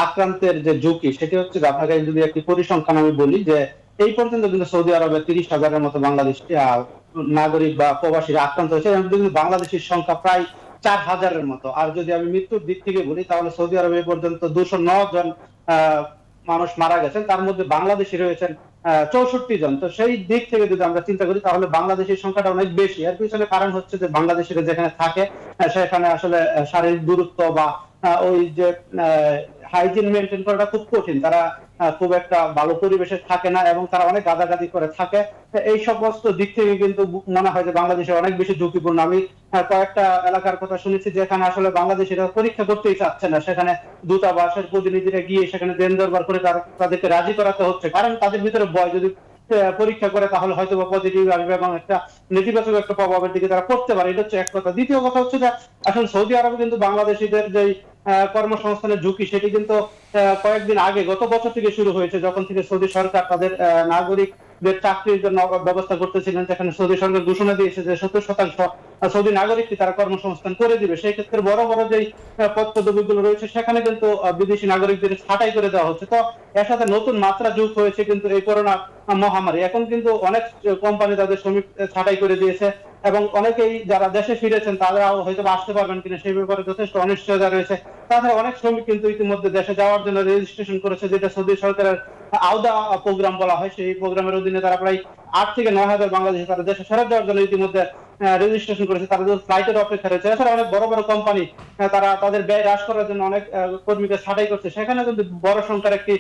আক্রান্তের যে ঝুঁকি সেটি হচ্ছে, আপনাকে যদি একটি পরিসংখ্যান আমি বলি যে এই পর্যন্ত কিন্তু সৌদি আরবে 30,000-এর মতো বাংলাদেশি নাগরিক বা প্রবাসীরা আক্রান্ত হয়েছে, এবং কিন্তু বাংলাদেশের সংখ্যা প্রায় 4,000-এর মতো। আর যদি আমি মৃত্যুর দিক থেকে বলি তাহলে সৌদি আরবে এই পর্যন্ত 209 জন মানুষ মারা গেছেন, তার মধ্যে বাংলাদেশি রয়েছেন 64 জন। তো সেই দিক থেকে যদি আমরা চিন্তা করি তাহলে বাংলাদেশের সংখ্যাটা অনেক বেশি। এর পিছনে কারণ হচ্ছে যে বাংলাদেশিরা যেখানে থাকে সেখানে আসলে শারীরিক দূরত্ব বা ওই যে হাইজিন মেনটেন করাটা খুব কঠিন। তারা খুব একটা ভালো পরিবেশে থাকে না এবং তারা অনেক গাদাগাদি করে থাকে। এই সমস্ত দিক থেকে কিন্তু মনে হয় যে বাংলাদেশে অনেক বেশি ঝুঁকিপূর্ণ। আমি কয়েকটা এলাকার কথা শুনেছি যেখানে আসলে বাংলাদেশিরা পরীক্ষা করতেই চাচ্ছে না, সেখানে দূতাবাসের প্রতিনিধিরা গিয়ে সেখানে দেন দরবার করে তাদেরকে রাজি করাতে হচ্ছে, কারণ তাদের ভিতরে ভয় যদি পরীক্ষা করে তাহলে হয়তো বা পজিটিভ আসবে এবং একটা নেতিবাচক একটা প্রভাবের দিকে তারা পড়তে পারে। এটা হচ্ছে এক কথা। দ্বিতীয় কথা হচ্ছে যে আসলে সৌদি আরবে কিন্তু বাংলাদেশিদের যে কর্মসংস্থানের ঝুঁকি সেটি কিন্তু কয়েকদিন আগে, গত বছর থেকে শুরু হয়েছে, যখন থেকে সৌদি সরকার তাদের নাগরিকদের চাকরির জন্য ব্যবস্থা করতেছিলেন, যেখানে সৌদি সরকার ঘোষণা দিয়েছে যে 70% সৌদি নাগরিককে তারা কর্মসংস্থান করে দিবে। সেই ক্ষেত্রে বড় বড় যে পদ পদবিগুলো রয়েছে সেখানে কিন্তু বিদেশি নাগরিকদের ছাঁটাই করে দেওয়া হচ্ছে। তো এর সাথে নতুন মাত্রা যোগ হয়েছে কিন্তু এই করোনা মহামারী। এখন কিন্তু অনেক কোম্পানি তাদের শ্রমিক ছাঁটাই করে দিয়েছে এবং অনেকেই যারা দেশে ফিরেছেন তারাও হয়তো আসতে পারবেন কিনা সেই ব্যাপারে যথেষ্ট অনিশ্চয়তা রয়েছে। তাছাড়া অনেক শ্রমিক কিন্তু ইতিমধ্যে দেশে যাওয়ার জন্য রেজিস্ট্রেশন করেছে, যেটা সৌদি সরকারের আওদা প্রোগ্রাম বলা হয়। সেই প্রোগ্রামের অধীনে তারা প্রায় 8 থেকে 9,000 বাংলাদেশি তারা দেশে ফেরত যাওয়ার জন্য ইতিমধ্যে রেজিস্ট্রেশন করেছে। তারা ফ্লাইটের অপেক্ষা রয়েছে। এছাড়া অনেক বড় বড় কোম্পানি তারা তাদের ব্যয় হ্রাস করার জন্য অনেক কর্মীকে ছাঁটাই করছে, সেখানে কিন্তু বড় সংখ্যার একটি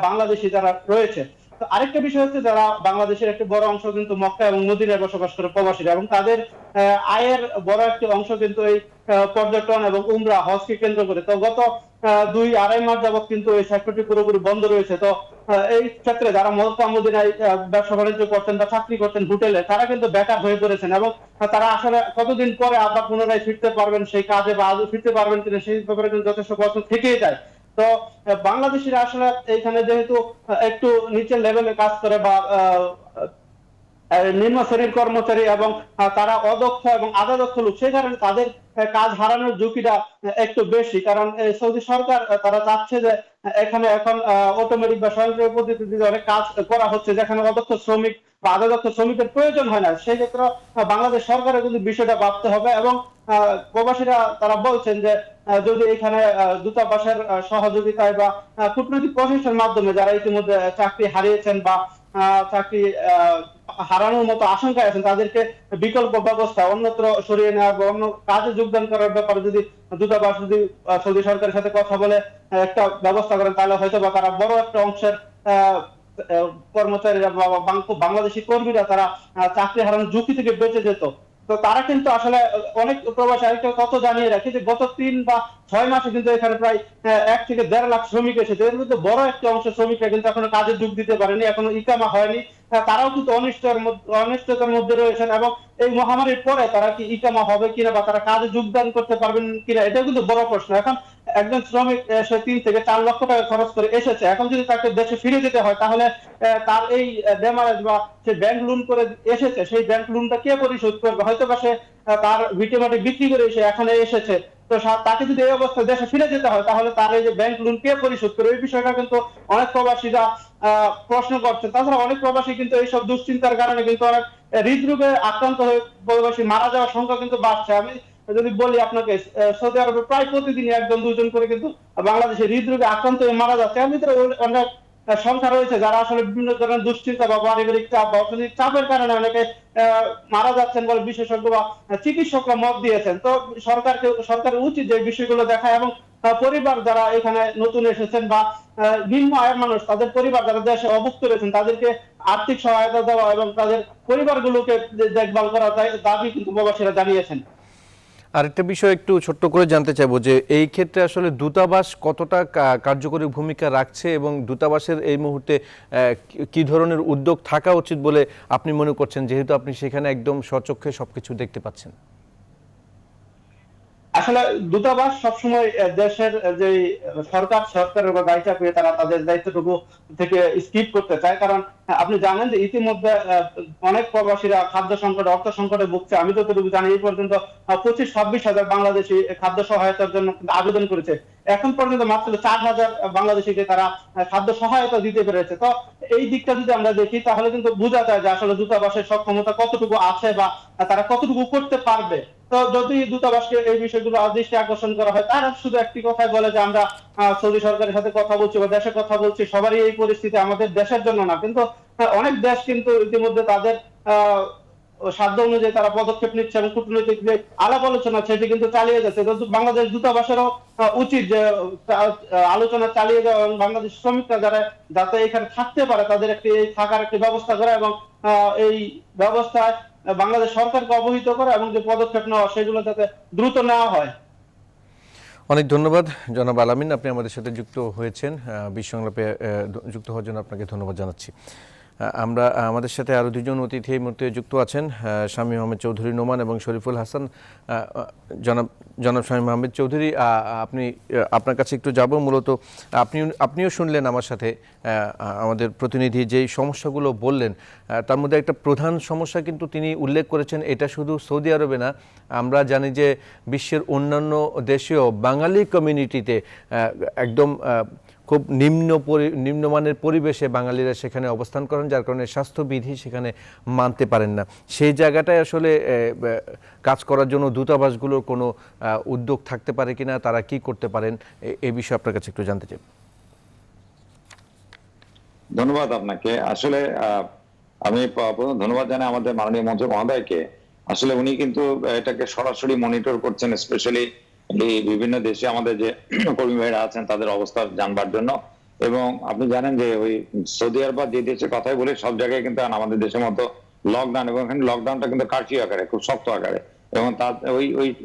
বাংলাদেশি যারা রয়েছে। তো আরেকটা বিষয় হচ্ছে যারা বাংলাদেশের একটি বড় অংশ কিন্তু মক্কা এবং মদিনায় বসবাস করে প্রবাসীরা, এবং তাদের আয়ের বড় একটি অংশ কিন্তু এই পর্যটন এবং উমরা হজকে কেন্দ্র করে। তো গত 2-2.5 মাস যাবত কিন্তু এই সেক্টরটি পুরোপুরি বন্ধ রয়েছে। তো এই ক্ষেত্রে যারা মক্কা মদিনায় ব্যবসা বাণিজ্য করতেন বা চাকরি করতেন হোটেলে, তারা কিন্তু বেকার হয়ে পড়েছেন এবং তারা আসলে কতদিন পরে আবার পুনরায় ফিরতে পারবেন সেই কাজে বা আদৌ ফিরতে পারবেন কিনা সেই ব্যাপারে কিন্তু যথেষ্ট প্রশ্ন থেকেই যায়। তো বাংলাদেশিরা আসলে এইখানে যেহেতু একটু নিচের লেভেলে কাজ করে বা নিম্ন শ্রেণীর কর্মচারী এবং তারা অদক্ষ এবং আধা দক্ষ লোক, সেই কারণে তাদের কাজ হারানোর ঝুঁকিটা একটু বেশি। কারণ সৌদি সরকার তারা চাচ্ছে যে এখানে এখন অটোমেটিক বা স্বয়ংক্রিয় পদ্ধতিতে অনেক কাজ করা হচ্ছে, যেখানে অদক্ষ শ্রমিক বা আধা দক্ষ শ্রমিকের প্রয়োজন হয় না। সেই ক্ষেত্রে বাংলাদেশ সরকারের কিন্তু বিষয়টা ভাবতে হবে এবং প্রবাসীরা তারা বলছেন যে যদি এখানে দূতাবাসের সহযোগিতায় বা কূটনৈতিক প্রসেসের মাধ্যমে যারা ইতিমধ্যে চাকরি হারিয়েছেন বা চাকরি হারানোর মতো আশঙ্কায় আছেন তাদেরকে বিকল্প ব্যবস্থা অন্যত্র সরিয়ে নেওয়া বা অন্য কাজে যোগদান করার ব্যাপারে যদি দূতাবাস যদি সৌদি সরকারের সাথে কথা বলে একটা ব্যবস্থা করেন তাহলে হয়তো বা তারা বড় একটা অংশের কর্মচারীরা বা বাংলাদেশি কর্মীরা তারা চাকরি হারানোর ঝুঁকি থেকে বেঁচে যেত। তো তারা কিন্তু আসলে অনেক প্রবাসী, আরেকটা তথ্য জানিয়ে রাখি যে গত 3 বা 6 মাসে কিন্তু এখানে প্রায় 1 থেকে 1.5 লাখ শ্রমিক এসেছে। এর মধ্যে বড় একটা অংশ শ্রমিকরা কিন্তু এখনো কাজে যোগ দিতে পারেনি, এখনো ইকামা হয়নি। তারাও কিন্তু অনিশ্চয়তার মধ্যে রয়েছেন, এবং এই মহামারীর পরে তারা কি ইকামা হবে কিনা বা তারা কাজে যোগদান করতে পারবেন কিনা, এটা কিন্তু বড় প্রশ্ন। এখন একজন শ্রমিক সে 3 থেকে 4 লক্ষ টাকা খরচ করে এসেছে, এখন যদি তাকে দেশে ফিরে যেতে হয় তাহলে তার এই ড্যামারেজ বা সে ব্যাংক লোন করে এসেছে, সেই ব্যাংক লোনটা কে পরিশোধ করবে? হয়তো বা সে তার ভিটেমাটি বিক্রি করে সে এখানে এসেছে, তো তাকে যদি এই অবস্থায় দেশে ফিরে যেতে হয় তাহলে তার এই যে ব্যাংক লোন কে পরিশোধ করবে, এই বিষয়টা কিন্তু অনেক প্রবাসীরা প্রশ্ন করছেন। তাছাড়া অনেক প্রবাসী কিন্তু এইসব দুশ্চিন্তার কারণে কিন্তু অনেক হৃদরোগে আক্রান্ত হয়ে প্রবাসী মারা যাওয়ার সংখ্যা কিন্তু বাড়ছে। আমি যদি বলি আপনাকে, সৌদি আরবে প্রায় প্রতিদিনই 1-2 জন করে কিন্তু বাংলাদেশে হৃদরোগে আক্রান্ত হয়ে মারা যাচ্ছে। এর ভিতরে অনেক সংখ্যা রয়েছে যারা আসলে বিভিন্ন ধরনের দুশ্চিন্তা বা পারিবারিক চাপ বা অর্থনৈতিক চাপের কারণে অনেকে মারা যাচ্ছেন বলে বিশেষজ্ঞ বা চিকিৎসকরা মত দিয়েছেন। তো সরকারের উচিত যে বিষয়গুলো দেখা, এবং পরিবার যারা এখানে নতুন এসেছেন বা নিম্ন আয়ের মানুষ, তাদের পরিবার যারা দেশে অভুক্ত রয়েছেন তাদেরকে আর্থিক সহায়তা দেওয়া এবং তাদের পরিবারগুলোকে দেখভাল করা দাবি কিন্তু প্রবাসীরা জানিয়েছেন। আরেকটা বিষয় একটু ছোট্ট করে জানতে চাইবো যে এই ক্ষেত্রে আসলে দূতাবাস কতটা কার্যকরী ভূমিকা রাখছে, এবং দূতাবাসের এই মুহূর্তে কি ধরনের উদ্যোগ থাকা উচিত বলে আপনি মনে করছেন, যেহেতু আপনি সেখানে একদম স্বচক্ষে সবকিছু দেখতে পাচ্ছেন? আসলে দূতাবাস সবসময় দেশের যে সরকারের উপর দায়িত্ব পেয়ে তারা তাদের দায়িত্বটুকু থেকে স্কিপ করতে চায়। কারণ আপনি জানেন যে ইতিমধ্যে অনেক প্রবাসীরা খাদ্য সংকটে, অর্থ সংকটে ভুগছে। আমি যতটুকু জানি এই পর্যন্ত 25-26 হাজার বাংলাদেশি খাদ্য সহায়তার জন্য আবেদন করেছে। এখন পর্যন্ত মাত্র 4 হাজার বাংলাদেশিকে তারা খাদ্য সহায়তা দিতে পেরেছে। তো এই দিকটা যদি আমরা দেখি তাহলে কিন্তু বোঝা যায় যে আসলে দূতাবাসের সক্ষমতা কতটুকু আছে বা তারা কতটুকু করতে পারবে। তো যদি দূতাবাসকে এই বিষয়গুলো দৃষ্টি আকর্ষণ করা হয়, তারা শুধু একটি কথাই বলে যে আমরা সৌদি সরকারের সাথে কথা বলছি বা দেশে কথা বলছি, সবারই এই পরিস্থিতি, আমাদের দেশের জন্য না। কিন্তু অনেক দেশ কিন্তু ইতিমধ্যে তাদের সাধ্য অনুযায়ী তারা পদক্ষেপ নিচ্ছে এবং কূটনৈতিক যে আলাপ আলোচনা সেটি কিন্তু চালিয়ে যাচ্ছে। বাংলাদেশ দূতাবাসেরও উচিত যে আলোচনা চালিয়ে যাওয়া এবং বাংলাদেশ শ্রমিকরা যাতে এখানে থাকতে পারে তাদের থাকার একটি ব্যবস্থা করা, এবং এই ব্যবস্থায় বাংলাদেশ সরকারকে অবহিত করা এবং যে পদক্ষেপ নেওয়া সেগুলো যাতে দ্রুত নেওয়া হয়। অনেক ধন্যবাদ জনাব আলামিন, আপনি আমাদের সাথে যুক্ত হয়েছেন। বিশ্ব সংলাপে যুক্ত হওয়ার জন্য আপনাকে ধন্যবাদ জানাচ্ছি। আমরা আমাদের সাথে আরও দুজন অতিথি এই মুহূর্তে যুক্ত আছেন, শামীম আহমেদ চৌধুরী নোমান এবং শরীফুল হাসান। জনাব শামীম আহমেদ চৌধুরী, আপনার কাছে একটু যাব। মূলত আপনিও শুনলেন আমার সাথে আমাদের প্রতিনিধি যেই সমস্যাগুলো বললেন, তার মধ্যে একটা প্রধান সমস্যা কিন্তু তিনি উল্লেখ করেছেন, এটা শুধু সৌদি আরবে না, আমরা জানি যে বিশ্বের অন্যান্য দেশেও বাঙালি কমিউনিটিতে একদম খুব নিম্নমানের পরিবেশে বাঙালিরা সেখানে অবস্থান করেন, যার কারণে স্বাস্থ্যবিধি সেখানে মানতে পারেন না। সেই জায়গাটায় আসলে কাজ করার জন্য দূতাবাসগুলোর কোনো উদ্যোগ থাকতে পারে কিনা, তারা কি করতে পারেন, এই বিষয়ে আপনার কাছে একটু জানতে চাই। ধন্যবাদ আপনাকে। আসলে আমি ধন্যবাদ জানাই আমাদের মাননীয় মন্ত্রী মহোদয়কে। আসলে উনি কিন্তু এটাকে সরাসরি মনিটর করছেন, স্পেশালি এই বিভিন্ন দেশে আমাদের যে কর্মী ভাইরা আছেন তাদের অবস্থা জানবার জন্য। এবং আপনি জানেন যে ওই সৌদি আরব যে দেশের কথাই বলি, সব জায়গায় কিন্তু আমাদের দেশের মতো লকডাউন, এবং এখানে লকডাউনটা কিন্তু কারফিউ আকারে, খুব শক্ত আকারে, এবং তার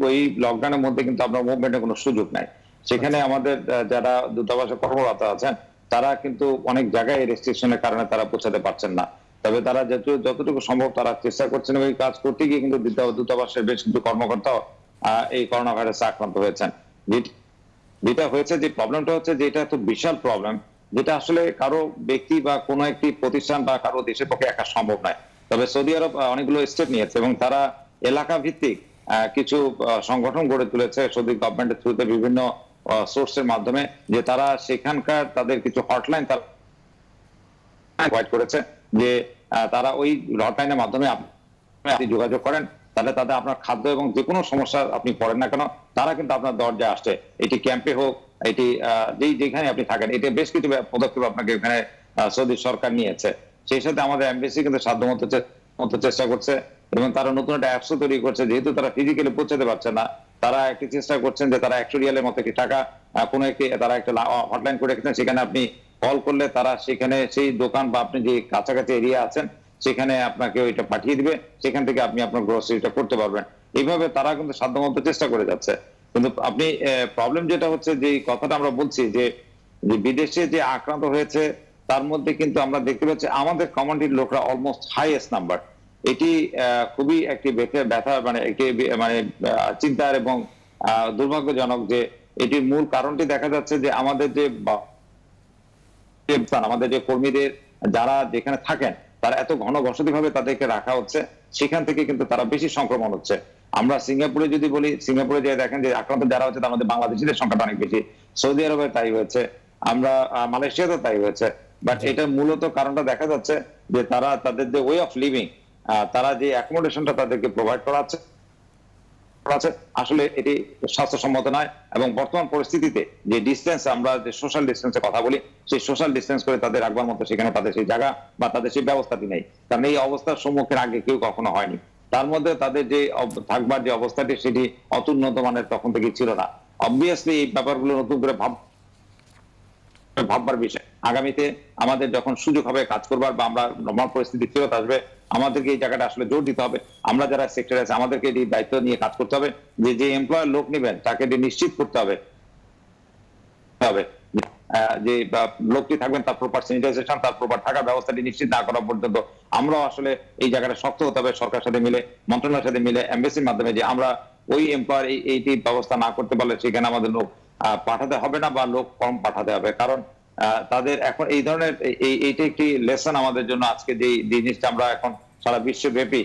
ওই লকডাউনের মধ্যে কিন্তু আপনার মুভমেন্টের কোনো সুযোগ নাই। সেখানে আমাদের যারা দূতাবাসে কর্মরত আছেন তারা কিন্তু অনেক জায়গায় রেস্ট্রিকশনের কারণে তারা পৌঁছাতে পারছেন না। তবে তারা যতটুকু সম্ভব তারা চেষ্টা করছেন, এবং এই কাজ করতে গিয়ে কিন্তু দূতাবাসের বেশ কিছু কর্মকর্তা এই করোনা ভাইরাসে আক্রান্ত হয়েছেন। যেটা হয়েছে, যে প্রবলেমটা হচ্ছে যে এটা তো বিশাল প্রবলেম, যেটা আসলে কারো ব্যক্তি বা কোনো একটি প্রতিষ্ঠান বা কারো দেশের পক্ষে একা সম্ভব নয়। তবে সৌদি আরব অনেকগুলো স্টেপ নিয়েছে এবং তারা এলাকা ভিত্তিক কিছু সংগঠন গড়ে তুলেছে সৌদি গভর্নমেন্টের থ্রুতে বিভিন্ন সোর্সের মাধ্যমে, যে তারা সেখানকার তাদের কিছু হটলাইন তারা প্রোভাইড করেছে, যে তারা ওই হটলাইনের মাধ্যমে আপনি যোগাযোগ করেন, তাহলে তাদের আপনার খাদ্য এবং যে কোনো সমস্যা আপনি পড়েন না কেন, তারা কিন্তু আপনার দরজায় আসছে। এটি ক্যাম্পে হোক, এটি যেখানে আপনি থাকেন, এটা বেশ কিছু পদক্ষেপ আপনাকে এখানে সৌদি সরকার নিয়েছে। সেই সাথে আমাদের এমবেসি কিন্তু সাধ্যমতো চেষ্টা করছে, এবং তারা নতুন একটা অ্যাপসও তৈরি করছে। যেহেতু তারা ফিজিক্যালি পৌঁছাতে পারছে না, তারা একটি চেষ্টা করছেন যে তারা 100 রিয়ালের মতো একটি টাকা কোনো একটি তারা একটা হটলাইন করে রেখেছেন, সেখানে আপনি কল করলে তারা সেখানে সেই দোকান বা আপনি যে কাছাকাছি এরিয়া আছেন সেখানে আপনাকে ওইটা পাঠিয়ে দিবে, সেখান থেকে আপনি আপনার গ্রোসারিটা করতে পারবেন। এইভাবে তারা কিন্তু সাধ্যমতো চেষ্টা করে যাচ্ছে। কিন্তু আপনি প্রবলেম যেটা হচ্ছে, যে কথাটা আমরা বলছি যে বিদেশে যে আক্রান্ত হয়েছে তার মধ্যে কিন্তু আমরা দেখতে পাচ্ছি আমাদের কমিউনিটির লোকরা অলমোস্ট হাইয়েস্ট নাম্বার। এটি খুবই একটি ব্যথা, মানে একটি মানে চিন্তার এবং দুর্ভাগ্যজনক যে এটির মূল কারণটি দেখা যাচ্ছে যে আমাদের যে কর্মীদের যারা যেখানে থাকেন তারা এত ঘনবসতি ভাবে তাদেরকে রাখা হচ্ছে, সেখান থেকে কিন্তু তারা বেশি সংক্রমণ হচ্ছে। আমরা সিঙ্গাপুরে যদি বলি, সিঙ্গাপুরে যে দেখেন যে আক্রান্ত যারা হচ্ছে তার মধ্যে বাংলাদেশিদের সংখ্যাটা অনেক বেশি, সৌদি আরবে তাই হয়েছে, আমরা মালয়েশিয়াতে তাই হয়েছে। বাট এটা মূলত কারণটা দেখা যাচ্ছে যে তারা তাদের যে ওয়ে অফ লিভিং, তারা যে অ্যাকোমোডেশনটা তাদেরকে প্রোভাইড করা আছে আসলে এটি স্বাস্থ্যসম্মত নয়। এবং বর্তমান পরিস্থিতিতে যে ডিস্টেন্স, আমরা যে সোশ্যাল ডিস্টেন্সের কথা বলি, সেই সোশ্যাল ডিস্টেন্স করে তাদের রাখবার মতো সেখানে তাদের সেই জায়গা বা তাদের সেই ব্যবস্থাটি নেই। কারণ এই অবস্থার সম্মুখীন আগে কেউ কখনো হয়নি। তার মধ্যে তাদের যে থাকবার যে অবস্থাটি সেটি অত্যুন্নত মানের তখন থেকে ছিল না। অবভিয়াসলি এই ব্যাপারগুলো নতুন করে ভাববার বিষয়। আগামীতে আমাদের যখন সুযোগ হবে কাজ করবার বা আমরা নরমাল পরিস্থিতি ফেরত আসবে, আমাদেরকে এই জায়গাটা আসলে জোর দিতে হবে। আমরা যারা সেক্টরে আছে আমাদেরকে এই দায়িত্ব নিয়ে কাজ করতে হবে যে এমপ্লয়ার লোক নেবেন তাকে নিশ্চিত করতে হবে যে লোকটি থাকবেন তার প্রপার স্যানিটাইজেশন, তার প্রপার থাকার ব্যবস্থাটি নিশ্চিত না করা পর্যন্ত আমরাও আসলে এই জায়গাটা শক্ত হতে হবে সরকারের সাথে মিলে, মন্ত্রণালয়ের সাথে মিলে, এমবেসির মাধ্যমে, যে আমরা ওই এমপ্লয়ার এইটি ব্যবস্থা না করতে পারলে সেখানে আমাদের লোক পাঠাতে হবে না বা লোক কম পাঠাতে হবে। কারণ তাদের এখন এই ধরনের এইটা একটি লেসন আমাদের জন্য। আজকে যে জিনিসটা আমরা এখন সারা বিশ্বব্যাপী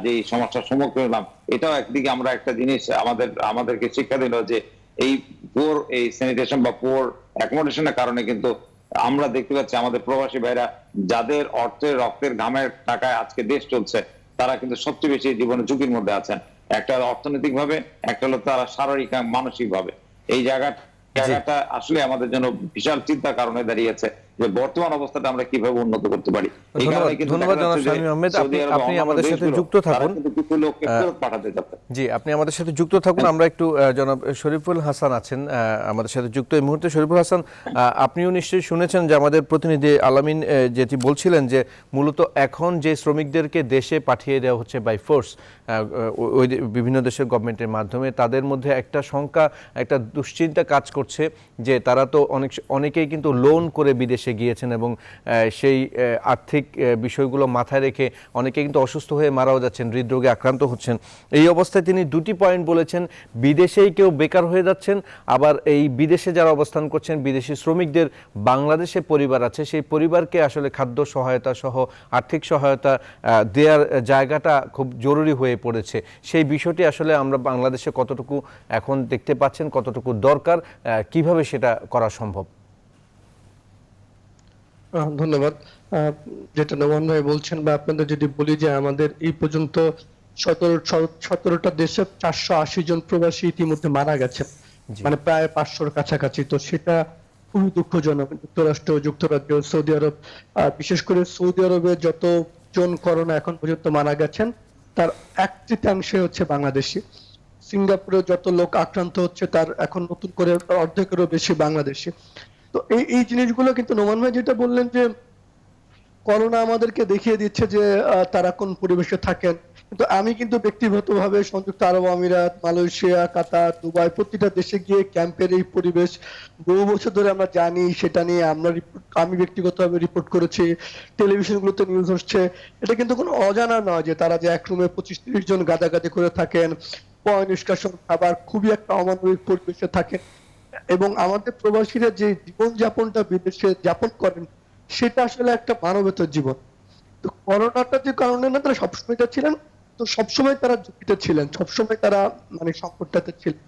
যে সমস্যার সম্মুখীন হলাম, এটাও একদিকে আমরা একটা জিনিস আমাদেরকে শিক্ষা দিল যে এই পুয়ার এই স্যানিটেশন বা পুয়ার অ্যাকোমোডেশনের কারণে কিন্তু আমরা দেখতে পাচ্ছি আমাদের প্রবাসী ভাইরা যাদের অর্থের রক্তের ঘামের টাকায় আজকে দেশ চলছে, তারা কিন্তু সবচেয়ে বেশি জীবনের ঝুঁকির মধ্যে আছেন। একটা অর্থনৈতিক ভাবে, একটা হলো তারা শারীরিক মানসিক ভাবে। এই জায়গাটা আসলে আমাদের জন্য বিশাল চিন্তার কারণে দাঁড়িয়েছে যে বর্তমান অবস্থাটা আমরা কিভাবে উন্নত করতে পারি। ধন্যবাদ জনাব শামীম আহমেদ, আপনি আমাদের সাথে যুক্ত থাকুন। জি, আপনি আমাদের সাথে যুক্ত থাকুন। আমরা একটু জনাব শরীফুল হাসান আছেন আমাদের সাথে যুক্ত এই মুহূর্তে। শরীফুল হাসান, আপনিও নিশ্চয়ই শুনেছেন যে আমাদের প্রতিনিধি আলামিন যেটি বলছিলেন যে মূলত এখন যে শ্রমিকদেরকে দেশে পাঠিয়ে দেওয়া হচ্ছে বাই ফোর্স ওই বিভিন্ন দেশের গভর্নমেন্টের মাধ্যমে, তাদের মধ্যে একটা শঙ্কা, একটা দুশ্চিন্তা কাজ করছে যে তারা তো অনেকেই কিন্তু লোন করে বিদেশে গিয়েছেন এবং সেই আর্থিক বিষয়গুলো মাথায় রেখে অনেকে কিন্তু অসুস্থ হয়ে মারাও যাচ্ছেন, হৃদরোগে আক্রান্ত হচ্ছেন। এই অবস্থায় তিনি দুটি পয়েন্ট বলেছেন, বিদেশেই কেউ বেকার হয়ে যাচ্ছেন, আবার এই বিদেশে যারা অবস্থান করছেন বিদেশি শ্রমিকদের বাংলাদেশে পরিবার আছে, সেই পরিবারকে আসলে খাদ্য সহায়তা সহ আর্থিক সহায়তা দেওয়ার জায়গাটা খুব জরুরি হয়ে পড়েছে। সেই বিষয়টি আসলে আমরা বাংলাদেশে কতটুকু এখন দেখতে পাচ্ছেন, কতটুকু দরকার, কিভাবে সেটা করা সম্ভব? ধন্যবাদ। যেটা নোমান ভাই বলছেন বা আপনাদের যদি বলি যে আমাদের এই পর্যন্ত 17টা দেশে 480 জন প্রবাসী ইতিমধ্যে মারা গেছে, মানে প্রায় 500-র কাছাকাছি। তো সেটা খুবই দুঃখজনক। যুক্তরাষ্ট্র, যুক্তরাজ্য, সৌদি আরব, বিশেষ করে সৌদি আরবে যতজন করোনা এখন পর্যন্ত মারা গেছেন তার 1/3 হচ্ছে বাংলাদেশি। সিঙ্গাপুরে যত লোক আক্রান্ত হচ্ছে তার এখন নতুন করে অর্ধেকেরও বেশি বাংলাদেশি। তো এই জিনিসগুলো কিন্তু নোমান ভাই যেটা বললেন যে করোনা আমাদেরকে দেখিয়ে দিচ্ছে যে তারা কোন পরিবেশে থাকেন। কিন্তু আমি কিন্তু ব্যক্তিগতভাবে সংযুক্ত আরব আমিরাত, মালয়েশিয়া, কাতার, দুবাই প্রতিটা দেশে গিয়ে ক্যাম্পের এই পরিবেশ বহু বছর ধরে আমরা জানি, সেটা নিয়ে আমি ব্যক্তিগতভাবে রিপোর্ট করেছি, টেলিভিশনগুলোতে নিউজ হচ্ছে। এটা কিন্তু কোনো অজানা নয় যে তারা যে এক রুমে 25-30 জন গাদাগাদি করে থাকেন, পয় নিষ্কাশন, খাবার, খুবই একটা অমানবিক পরিবেশে থাকেন। এবং আমাদের প্রবাসীরা যে জীবনযাপনটা বিদেশে যাপন করেন সেটা আসলে একটা মানবেতর জীবন। তো করোনাটা যে কারণে না তারা সবসময় ছিলেন, তো সবসময় তারা ঝুঁকিতে ছিলেন, সবসময় তারা মানে সংকটটাতে ছিলেন।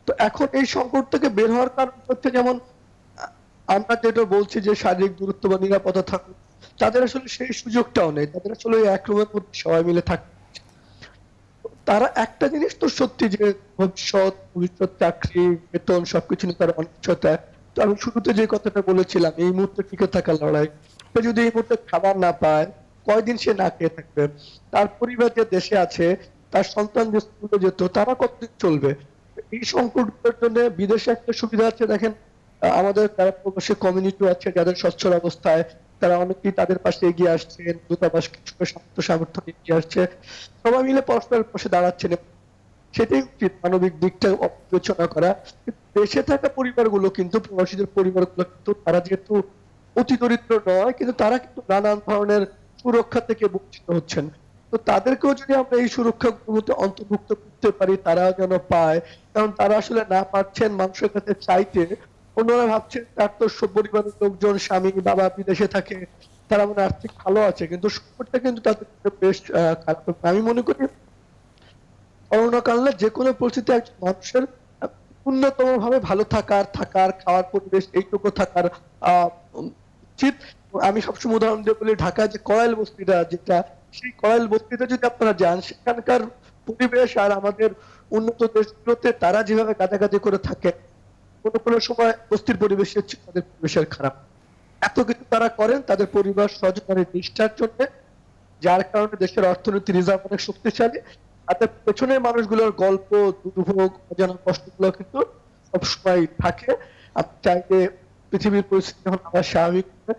তো এখন এই সংকট থেকে বের হওয়ার কারণ হচ্ছে, যেমন আমরা যেটা বলছি যে শারীরিক দূরত্ব বা নিরাপত্তা থাকুক, তাদের আসলে সেই সুযোগটাও নেই। তাদের আসলে এক রুমের মধ্যে সবাই মিলে থাকতে, তারা একটা জিনিস তো সত্যি যে ভবিষ্যৎ চাকরি, বেতন সবকিছু নিয়ে তারা অনিশ্চয়তা। তো আমি শুরুতে যে কথাটা বলেছিলাম, এই মুহূর্তে টিকে থাকার লড়াই, যদি এই মুহূর্তে খাবার না পায় কয়দিন সে না খেয়ে থাকবে? তার পরিবার যে দেশে আছে, তার সন্তান যে স্কুলে যেত, তারা কতদিন চলবে? এই সংকটের জন্য বিদেশে একটা সুবিধা আছে, দেখেন আমাদের যারা প্রবাসী কমিউনিটি আছে যাদের সচ্ছল অবস্থায় তারা অনেকেই তাদের পাশে এগিয়ে আসছেন, দূতাবাস কিছু সামর্থ্য এগিয়ে আসছে, সবাই মিলে পরস্পরের পাশে দাঁড়াচ্ছেন। সেটাই উচিত, মানবিক দিকটা বিবেচনা করা। দেশে থাকা পরিবারগুলো কিন্তু, প্রবাসীদের পরিবারগুলো কিন্তু, তারা যেহেতু অতি দরিদ্র নয়, কিন্তু তারা কিন্তু নানান ধরনের সুরক্ষা থেকে বঞ্চিত হচ্ছেন। তো তাদেরকেও যদি আমরা এই সুরক্ষাগুলোর মধ্যে অন্তর্ভুক্ত করতে পারি, তারা যেন পায়, কারণ তারা আসলে না পাচ্ছেন মানুষের কাছে চাইতে। অন্যরা ভাবছেন তার তো সব পরিবারের লোকজন, স্বামী বাবা বিদেশে থাকে, তারা মানে আর্থিক ভালো আছে, কিন্তু সংকটটা কিন্তু তাদের বেশ খারাপ। আমি মনে করি করোনাকালে যে কোনো পরিস্থিতি একজন মানুষের উন্নতম ভাবে ভালো থাকার খাওয়ার পরিবেশ এইটুকু থাকার উচিত। আমি সবসময় উদাহরণ দিয়ে বলি, ঢাকায় যে কয়েল বস্তিটা, যেটা সেই কয়েল বস্তিতে যদি আপনারা যান, সেখানকার পরিবেশ আর আমাদের উন্নত দেশগুলোতে তারা যেভাবে গাদাগাদি করে থাকে, কোনো সময় বস্তির পরিবেশের চেয়ে তাদের পরিবেশের খারাপ। এত কিছু তারা করেন তাদের পরিবার স্বজনের নিষ্ঠার জন্য, যার কারণে দেশের অর্থনীতি রিজার্ভ অনেক শক্তিশালী। তাদের পেছনের মানুষগুলোর গল্প, দুর্ভোগ, অজানা কষ্টগুলো কিন্তু সবসময় থাকে। আমি চাইলে পৃথিবীর পরিস্থিতি যখন আবার স্বাভাবিক হবে,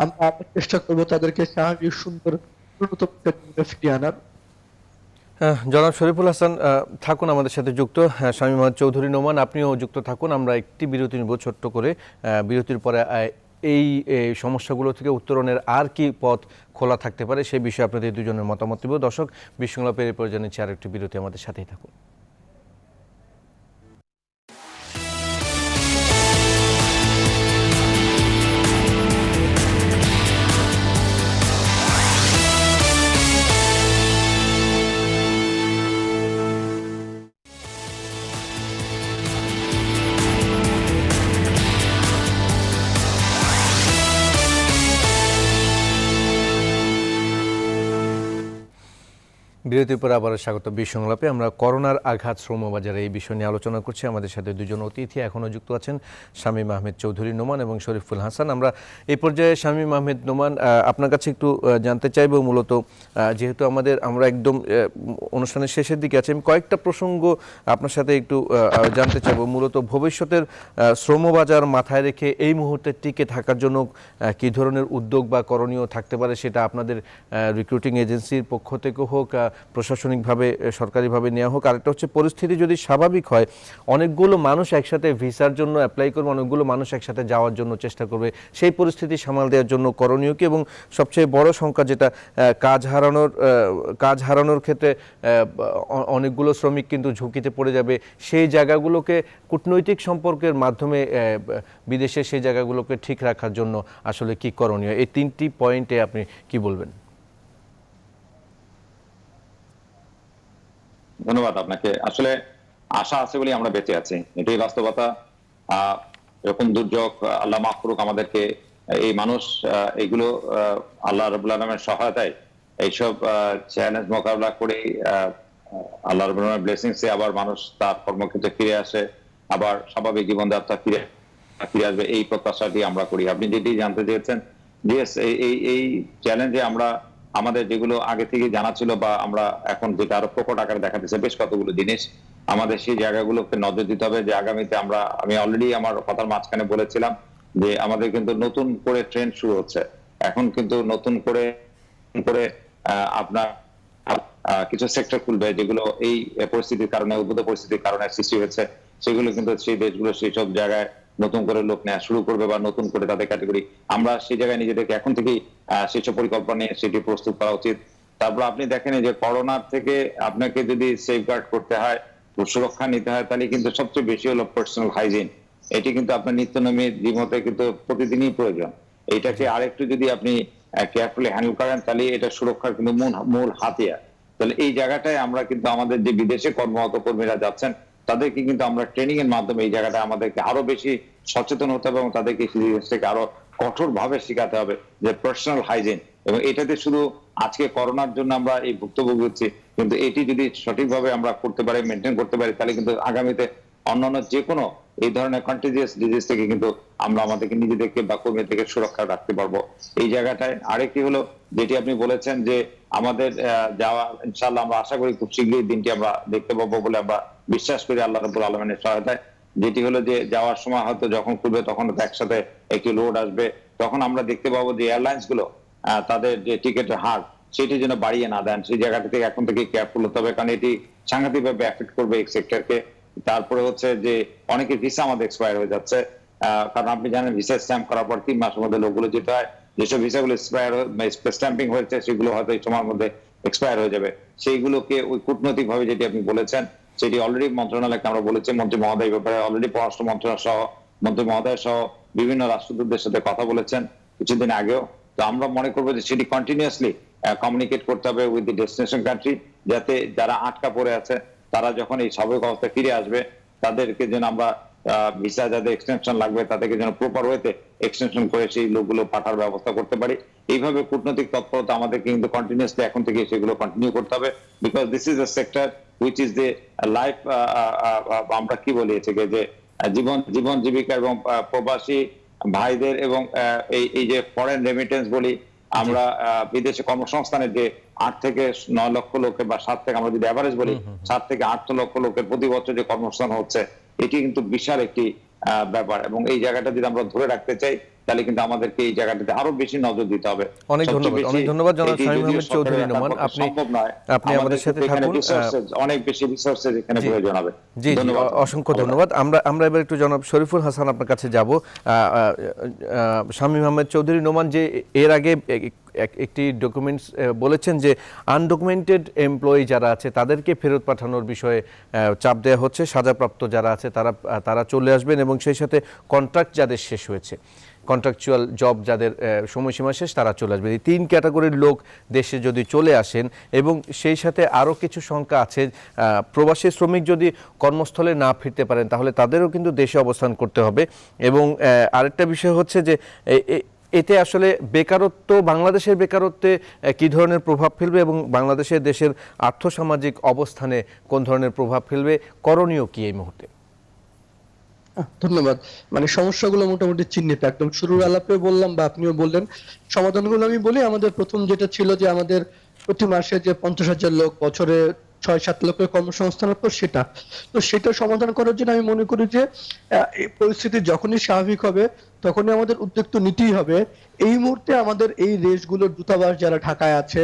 আমরা আবার চেষ্টা করবো তাদেরকে স্বাভাবিক সুন্দর উন্নত ফিরিয়ে আনার। জনাব শরীফুল হাসান থাকুন আমাদের সাথে যুক্ত। স্বামী মোহাম্মদ চৌধুরী নোমান, আপনিও যুক্ত থাকুন। আমরা একটি বিরতি নিব ছোট্ট করে। বিরতির পরে এই সমস্যাগুলো থেকে উত্তরণের আর কি পথ খোলা থাকতে পারে সেই বিষয়ে আপনাদের দুজনের মতামত নেব। দর্শক, বিশ্বংলাপের পরে জানিয়েছি আর একটি বিরতি, আমাদের সাথেই থাকুন। বিরতির পর আবারও স্বাগত বিশ্বংলাপে। আমরা করোনার আঘাত শ্রমবাজারে এই বিষয় নিয়ে আলোচনা করছি। আমাদের সাথে দুজন অতিথি এখনও যুক্ত আছেন, শামীম আহমেদ চৌধুরী নোমান এবং শরীফুল হাসান। আমরা এই পর্যায়ে শামীম আহমেদ নোমান, আপনার কাছে একটু জানতে চাইব, মূলত যেহেতু আমরা একদম অনুষ্ঠানের শেষের দিকে আছি, আমি কয়েকটা প্রসঙ্গ আপনার সাথে একটু জানতে চাইব। মূলত ভবিষ্যতের শ্রমবাজার মাথায় রেখে এই মুহূর্তে টিকে থাকার জন্য কী ধরনের উদ্যোগ বা করণীয় থাকতে পারে, সেটা আপনাদের রিক্রুটিং এজেন্সির পক্ষ থেকে হোক, প্রশাসনিকভাবে সরকারিভাবে নেওয়া হোক। আরেকটা হচ্ছে, পরিস্থিতি যদি স্বাভাবিক হয়, অনেকগুলো মানুষ একসাথে ভিসার জন্য অ্যাপ্লাই করবে, অনেকগুলো মানুষ একসাথে যাওয়ার জন্য চেষ্টা করবে। সেই পরিস্থিতি সামাল দেওয়ার জন্য করণীয় কি? এবং সবচেয়ে বড় সংখ্যা যেটা, কাজ হারানোর ক্ষেত্রে অনেকগুলো শ্রমিক কিন্তু ঝুঁকিতে পড়ে যাবে। সেই জায়গাগুলোকে কূটনৈতিক সম্পর্কের মাধ্যমে বিদেশে সেই জায়গাগুলোকে ঠিক রাখার জন্য আসলে কি করণীয়? এই তিনটি পয়েন্টে আপনি কি বলবেন? ধন্যবাদ আপনাকে। আসলে আশা আছে বলেই আমরা বেঁচে আছি, এটাই বাস্তবতা। এরকম দুর্যোগ আল্লাহ মাফ করুক আমাদেরকে, এই মানুষ এইগুলো আল্লাহ রাব্বুল আলামিনের সহায়তায় এইসব চ্যালেঞ্জ মোকাবিলা করে আল্লাহ রাব্বুল আলামিনের ব্লেসিংসে আবার মানুষ তার কর্মক্ষেত্রে ফিরে আসে, আবার স্বাভাবিক জীবনযাত্রা ফিরে আসবে, এই প্রত্যাশাটি আমরা করি। আপনি যেটি জানতে চেয়েছেন, এই চ্যালেঞ্জে আমরা আমাদের যেগুলো আগে থেকে জানা ছিল বা আমরা এখন যেটা আরো প্রকট আকারে দেখা দিচ্ছে বেশ কতগুলো জিনিস, আমাদের সেই জায়গাগুলোকে নজর দিতে হবে। যে আগামীতে আমি অলরেডি আমার কথার মাঝখানে বলেছিলাম যে আমাদের কিন্তু নতুন করে ট্রেন্ড শুরু হচ্ছে। এখন কিন্তু নতুন করে আপনার কিছু সেক্টর খুলবে যেগুলো এই পরিস্থিতির কারণে, উদ্ভূত পরিস্থিতির কারণে সৃষ্টি হয়েছে, সেগুলো কিন্তু সেই দেশগুলো সেই সব জায়গায় নতুন করে লোক নেওয়া শুরু করবে বা নতুন করে তাদের ক্যাটাগরি, আমরা সেই জায়গায় নিজেদেরকে এখন থেকেই সেসব পরিকল্পনা নিয়ে সেটি প্রস্তুত করা উচিত। তারপর আপনি দেখেন যে করোনার থেকে আপনাকে যদি সেফগার্ড করতে হয়, সুরক্ষা নিতে হয়, তাহলে কিন্তু সবচেয়ে বেশি হলো পার্সোনাল হাইজিন। এটি কিন্তু আপনার নিত্যনৈমিক জীবনে কিন্তু প্রতিদিনই প্রয়োজন। এইটাকে আরেকটু যদি আপনি কেয়ারফুলি হ্যান্ডেল করেন, তাহলে এটা সুরক্ষার কিন্তু মূল হাতিয়ার। তাহলে এই জায়গাটায় আমরা কিন্তু আমাদের যে বিদেশে কর্মরত কর্মীরা যাচ্ছেন, তাদেরকে কিন্তু আমরা ট্রেনিং এর মাধ্যমে এই জায়গাটা আমাদেরকে আরো বেশি সচেতন হতে হবে এবং তাদেরকে থেকে আরো কঠোর ভাবে শেখাতে হবে যে পার্সোনাল হাইজিন। এবং এটাতে শুধু আজকে করোনার জন্য আমরা এই ভুক্তভোগী হচ্ছি, কিন্তু এটি যদি সঠিকভাবে আমরা করতে পারি, মেনটেন করতে পারি, তাহলে কিন্তু আগামীতে অন্যান্য যে কোনো এই ধরনের কন্টিজিয়াস ডিজিজ থেকে কিন্তু আমরা আমাদেরকে নিজেদেরকে বা কর্মীদেরকে সুরক্ষা রাখতে পারবো। এই জায়গাটায় আরেকটি হলো যেটি আপনি বলেছেন যে আমাদের যাওয়া, ইনশাআল্লাহ আমরা আশা করি খুব শীঘ্রই দিনটি আমরা দেখতে পাবো বলে আমরা বিশ্বাস করি আল্লাহ রাব্বুল আলামিনের সহায়তায়, যেটি হলো যে যাওয়ার সময় হয়তো যখন খুলবে তখন তো একসাথে একটি লোড আসবে, তখন আমরা দেখতে পাবো যে এয়ারলাইন্স গুলো তাদের যে টিকিটের হার সেটি যেন বাড়িয়ে না দেন, সেই জায়গাটি থেকে এখন থেকে কেয়ারফুল হতে হবে, কারণ এটি সাংঘাতিকভাবে এফেক্ট করবে এই সেক্টরকে। তারপরে হচ্ছে যে অনেকে ভিসা আমাদের এক্সপায়ার হয়ে যাচ্ছে, কারণ আপনি জানেন ভিসা স্ট্যাম্প করার পর 3 মাসের মধ্যে লোকগুলো যেতে হয়, যেসব ভিসাগুলো স্ট্যাম্পিং হয়েছে সেগুলো হয়তো এই সময়ের মধ্যে এক্সপায়ার হয়ে যাবে। সেইগুলোকে ওই কূটনৈতিক ভাবে যেটি আপনি বলেছেন সেটি অলরেডি মন্ত্রণালয়কে আমরা বলেছি, মন্ত্রী মহোদয় ব্যাপারে অলরেডি পররাষ্ট্র মন্ত্রণালয় সহ মন্ত্রী মহোদয় সহ বিভিন্ন রাষ্ট্রদূতদের সাথে কথা বলেছেন কিছুদিন আগেও। তো আমরা মনে করবো যে সেটি কন্টিনিউয়াসলি কমিউনিকেট করতে হবে উইথ দি ডেস্টিনেশন কান্ট্রি, যাতে যারা আটকা পড়ে আছে তারা যখন এই স্বাভাবিক অবস্থায় ফিরে আসবে তাদেরকে যেন আমরা ভিসা যাদের এক্সটেনশন লাগবে তাদেরকে যেন প্রপার ওয়েতে এক্সটেনশন করে সেই লোকগুলো পাঠার ব্যবস্থা করতে পারি। এইভাবে কূটনৈতিক তৎপরতা আমাদেরকে কিন্তু কন্টিনিউয়াসলি এখন থেকে সেগুলো কন্টিনিউ করতে হবে, because this is a sector which is the life, আমরা কি বলি এটাকে, যে জীবন জীবিকা এবং প্রবাসী ভাইদের এবং এই যে ফরেন রেমিটেন্স বলি আমরা, বিদেশে কর্মসংস্থানের যে 8 থেকে 9 লক্ষ লোকের বা 7 থেকে আমরা যদি অ্যাভারেজ বলি 7 থেকে 8 লক্ষ লোকের প্রতি বছর যে কর্মসংস্থান হচ্ছে, এটি কিন্তু বিশাল একটি ব্যাপার, এবং এই জায়গাটা যদি আমরা ধরে রাখতে চাই তাহলে কিন্তু আমাদেরকে এই জায়গাটাতে আরো বেশি নজর দিতে হবে। অনেক ধন্যবাদ জনাব শামীম আহমেদ চৌধুরী নোমান, আপনি আমাদের সাথে থাকুন, অনেক বেশি রিসোর্সেস এখানে প্রয়োজন হবে। জি অসংখ্য ধন্যবাদ। আমরা এবার একটু জনাব শরীফুল হাসান আপনার কাছে যাব। শামীম আহমেদ চৌধুরী নোমান যে এর আগে একটি ডকুমেন্টস বলেছেন যে আনডকুমেন্টেড এমপ্লয়ি যারা আছে তাদেরকে ফেরত পাঠানোর বিষয়ে চাপ দেওয়া হচ্ছে, সাজাপ্রাপ্ত যারা আছে তারা চলে আসবেন, এবং সেই সাথে কন্ট্রাক্ট যাদের শেষ হয়েছে, কন্ট্রাকচুয়াল জব যাদের সময়সীমা শেষ তারা চলে আসবে। এই 3 ক্যাটাগরির লোক দেশে যদি চলে আসেন, এবং সেই সাথে আরও কিছু সংখ্যা আছে প্রবাসী শ্রমিক যদি কর্মস্থলে না ফিরতে পারেন তাহলে তাদেরও কিন্তু দেশে অবস্থান করতে হবে। এবং আরেকটা বিষয় হচ্ছে যে এতে আসলে বেকারত্ব, বাংলাদেশের বেকারত্বে কী ধরনের প্রভাব ফেলবে এবং বাংলাদেশের দেশের আর্থসামাজিক অবস্থানে কোন ধরনের প্রভাব ফেলবে, করণীয় কি এই মুহূর্তে? ধন্যবাদ। মানে সমস্যাগুলো মোটামুটি চিহ্নিত, একদম শুরুর আলাপে বললাম বা আপনিও বললেন, সমাধানগুলো আমি বলি। আমাদের প্রথম যেটা ছিল যে আমাদের প্রতি মাসে যে 50,000 লোক, বছরে 6-7 লক্ষের কর্মসংস্থান হতো, সেটা সমাধান করার জন্য আমি মনে করি যে এই পরিস্থিতি যখনই স্বাভাবিক হবে তখনই আমাদের উদ্যোগ তো নিতেই হবে। এই মুহূর্তে আমাদের এই দেশগুলোর দূতাবাস যারা ঢাকায় আছে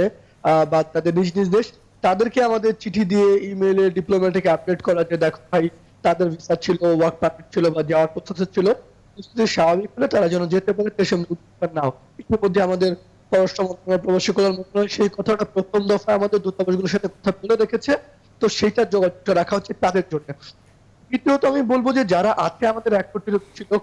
বা তাদের নিজ নিজ দেশ, তাদেরকে আমাদের চিঠি দিয়ে ইমেইলে ডিপ্লোম্যাটিক আপডেট করা যে দেখো ভাই তাদের ভিসা ছিল, ওয়ার্ক পারমিট ছিল বা যাওয়ার প্রসেস ছিল, স্বাভাবিক হলে তারা যেন যেতে পারে, দেশে না হোক। ইতিমধ্যে আমাদের পররাষ্ট্র মন্ত্রণালয়, প্রবাসী কল্যাণ মন্ত্রণালয় সেই কথাটা প্রথম দফায় আমাদের দূতাবাসগুলোর সাথে কথা বলে রেখেছে, তো সেইটা যোগাযোগটা রাখা হচ্ছে তাদের জন্য। দ্বিতীয়ত আমি বলবো যে যারা আছে আমাদের 1 কোটির বেশি লোক,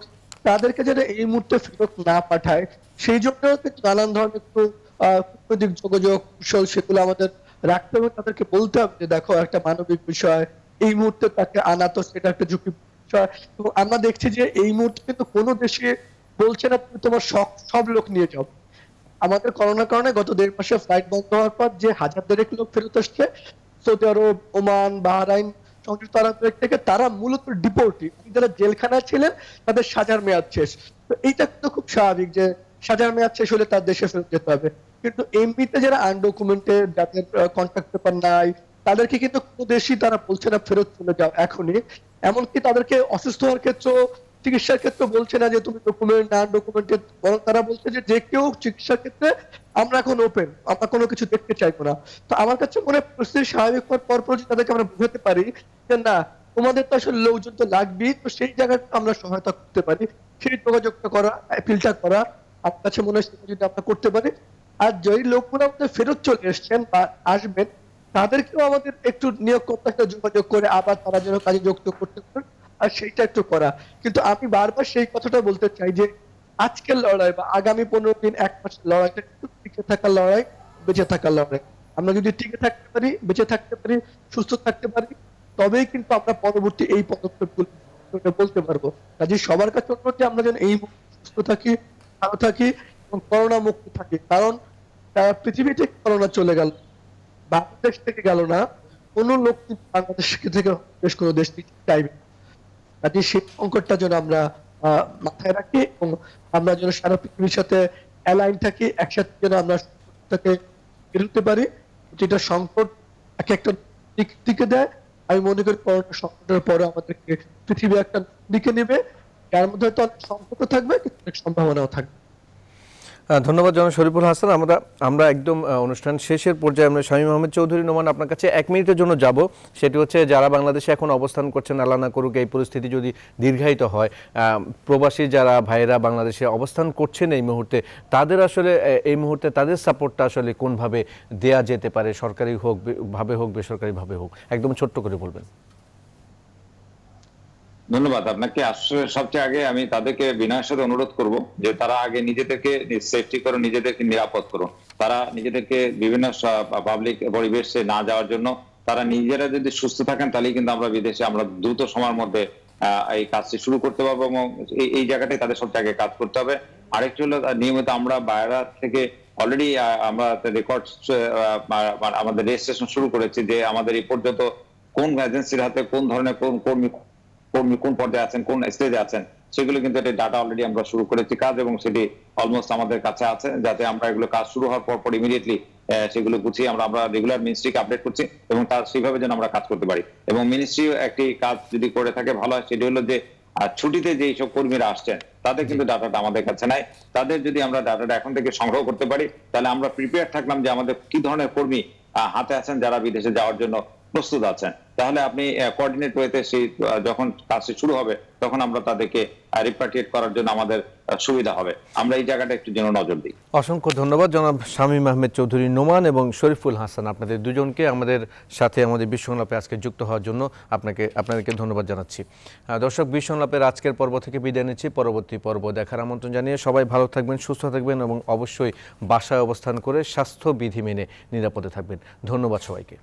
তাদেরকে যারা এই মুহূর্তে ফেরত না পাঠায় সেই জন্য নানান ধরনের কূটনৈতিক যোগাযোগ কৌশল সেগুলো আমাদের রাখতে হবে। তাদেরকে বলতে হবে যে দেখো একটা মানবিক বিষয়, এই মুহূর্তে তাকে আনা তো সেটা একটা ঝুঁকি বিষয়। এবং আমরা দেখছি যে এই মুহূর্তে কিন্তু কোনো দেশে বলছে না তুমি তোমার সব লোক নিয়ে যাও। আমাদের করোনার কারণে গত 1.5 মাসে ফ্লাইট বন্ধ হওয়ার পর যে 1000 লোক ফেরত আসছে সৌদি আরব, ওমান, বাহরাইন, সংযুক্ত আরব আমিরাত থেকে, তারা মূলত ডিপোর্টি, যারা জেলখানায় ছিলেন তাদের সাজার মেয়াদ শেষ। তো এইটা কিন্তু খুব স্বাভাবিক যে সাজার মেয়াদ শেষ হলে তার দেশে ফেরত যেতে হবে। কিন্তু এমপিতে যারা আনডকুমেন্টেড, যাদের কন্ট্রাক্ট পেপার নাই, তাদেরকে কিন্তু কোনো দেশই তারা বলছে না ফেরত চলে যাও এখনই। এমনকি তাদেরকে অসুস্থ হওয়ার ক্ষেত্রে, চিকিৎসার ক্ষেত্রে বলছে না যে তুমি ডকুমেন্ট না ডকুমেন্টেড, বরং তারা বলছে যে কেউ চিকিৎসার ক্ষেত্রে আমরা এখন ওপেন, আমরা কোনো কিছু দেখতে চাইবো না। তো আমার কাছে মনে হয় পরিস্থিতি স্বাভাবিক হওয়ার পর যদি তাদেরকে আমরা বুঝাতে পারি যে না তোমাদের তো আসলে লোকজন তো লাগবেই, তো সেই জায়গাটা আমরা সহায়তা করতে পারি, সেই যোগাযোগটা করা, অ্যাপিলটা করা, আমার কাছে মনে হয় সেটা যদি আমরা করতে পারি। আর যেই লোকগুলো আমাদের ফেরত চলে এসছেন বা আসবেন তাদেরকেও আমাদের একটু নিয়োগকর্তার সাথে যোগাযোগ করে আবার তারা যেন কাজে যুক্ত করতে পারে, আর সেইটা একটু করা। কিন্তু আমি বারবার সেই কথাটা বলতে চাই যে আজকের লড়াই বা আগামী 15 দিন 1 মাসের লড়াইটা কিন্তু টিকে থাকার লড়াই, বেঁচে থাকার লড়াই। আমরা যদি টিকে থাকতে পারি, বেঁচে থাকতে পারি, সুস্থ থাকতে পারি, তবেই কিন্তু আমরা পরবর্তী এই পদক্ষেপগুলো বলতে পারবো। কাজে সবার কাছে অনুরোধ যে আমরা যেন এই সুস্থ থাকি, ভালো থাকি এবং করোনা মুক্ত থাকি। কারণ পৃথিবী থেকে করোনা চলে গেল, বাংলাদেশ থেকে গেল না, কোন লোক বাংলাদেশ থেকে বেশ কোনো দেশ চাইবে। কাজে সেই সংকটটা যেন আমরা মাথায় রাখি এবং আমরা যেন সারা পৃথিবীর সাথে অ্যালাইন থাকি, একসাথে যেন আমরা এড়াতে পারি। যেটা সংকট এক একটা দিক থেকে দেয়, আমি মনে করি করোনা সংকটের পরে আমাদেরকে পৃথিবী একটা দিকে নেবে, যার মধ্যে হয়তো অনেক সংকটও থাকবে কিন্তু অনেক সম্ভাবনাও থাকবে। ধন্যবাদ জনাব শরীফুল হাসান। আমরা একদম অনুষ্ঠান শেষের পর্যায়ে আমরা শামীম আহমেদ চৌধুরী নোমান আপনার কাছে 1 মিনিটের জন্য যাব। সেটি হচ্ছে যারা বাংলাদেশে এখন অবস্থান করছেন, আল্লাহ না করুক এই পরিস্থিতি যদি দীর্ঘায়িত হয়, প্রবাসী যারা ভাইয়েরা বাংলাদেশে অবস্থান করছেন এই মুহূর্তে, তাদের আসলে এই মুহূর্তে তাদের সাপোর্টটা আসলে কোনভাবে দেয়া যেতে পারে, সরকারি ভাবে হোক বেসরকারিভাবে হোক, একদম ছোট্ট করে বলবেন। ধন্যবাদ আপনাকে। আসলে সবচেয়ে আগে আমি তাদেরকে বিনয়ের সাথে অনুরোধ করব যে তারা আগে নিজেদেরকে সেফটি করো, নিজেদেরকে নিরাপদ করো। তারা নিজেদেরকে বিভিন্ন পাবলিক পরিবেশে না যাওয়ার জন্য তারা নিজেরা যদি সুস্থ থাকেন তাহলেই কিন্তু আমরা বিদেশে আমরা দ্রুত সময়ের মধ্যে এই কাজটি শুরু করতে পারবো এবং এই জায়গাটাই তাদের সবচেয়ে আগে কাজ করতে হবে। আরেকটি হলো নিয়মিত আমরা বাইরে থেকে অলরেডি আমরা রেকর্ড আমাদের রেজিস্ট্রেশন শুরু করেছি যে আমাদের এই পর্যন্ত কোন এজেন্সির হাতে কোন ধরনের কর্মী কোন পর্যায়ে আছেন, কোন স্টেজে আছেন, সেগুলো কিন্তু এটা ডাটা অলরেডি আমরা শুরু করেছি কাজ এবং সেটি অলমোস্ট আমাদের কাছে আছে, যাতে আমরা এগুলো কাজ শুরু হওয়ার পর ইমিডিয়েটলি সেগুলো গুছিয়ে আমরা রেগুলার মিনিস্ট্রিকে আপডেট করছি এবং তার সেইভাবে যেন আমরা কাজ করতে পারি। এবং মিনিস্ট্রিও একটি কাজ যদি করে থাকে ভালো হয়, সেটি হলো যে ছুটিতে যে সব কর্মীরা আসছেন তাদের কিন্তু ডাটাটা আমাদের কাছে নাই। তাদের যদি আমরা ডাটাটা এখন থেকে সংগ্রহ করতে পারি তাহলে আমরা প্রিপেয়ার থাকলাম যে আমাদের কি ধরনের কর্মী হাতে আছেন যারা বিদেশে যাওয়ার জন্য প্রস্তুত আছেন। তাহলে আপনি কোঅর্ডিনেট ওয়েতে সেই যখন কাজটি শুরু হবে তখন আমরা তাদেরকে রিপার্টিয়েট করার জন্য আমাদের সুবিধা হবে। আমরা এই জায়গাটা একটু যেন নজর দিই। অসংখ্য ধন্যবাদ জনাব শামীম আহমেদ চৌধুরী নোমান এবং শরীফুল হাসান, আপনাদের দুজনকে আমাদের সাথে আমাদের বিশ্ব সংলাপে আজকে যুক্ত হওয়ার জন্য আপনাদেরকে ধন্যবাদ জানাচ্ছি। দর্শক, বিশ্ব সংলাপের আজকের পর্ব থেকে বিদায় নিচ্ছি। পরবর্তী পর্ব দেখার আমন্ত্রণ জানিয়ে সবাই ভালো থাকবেন, সুস্থ থাকবেন এবং অবশ্যই বাসায় অবস্থান করে স্বাস্থ্যবিধি মেনে নিরাপদে থাকবেন। ধন্যবাদ সবাইকে।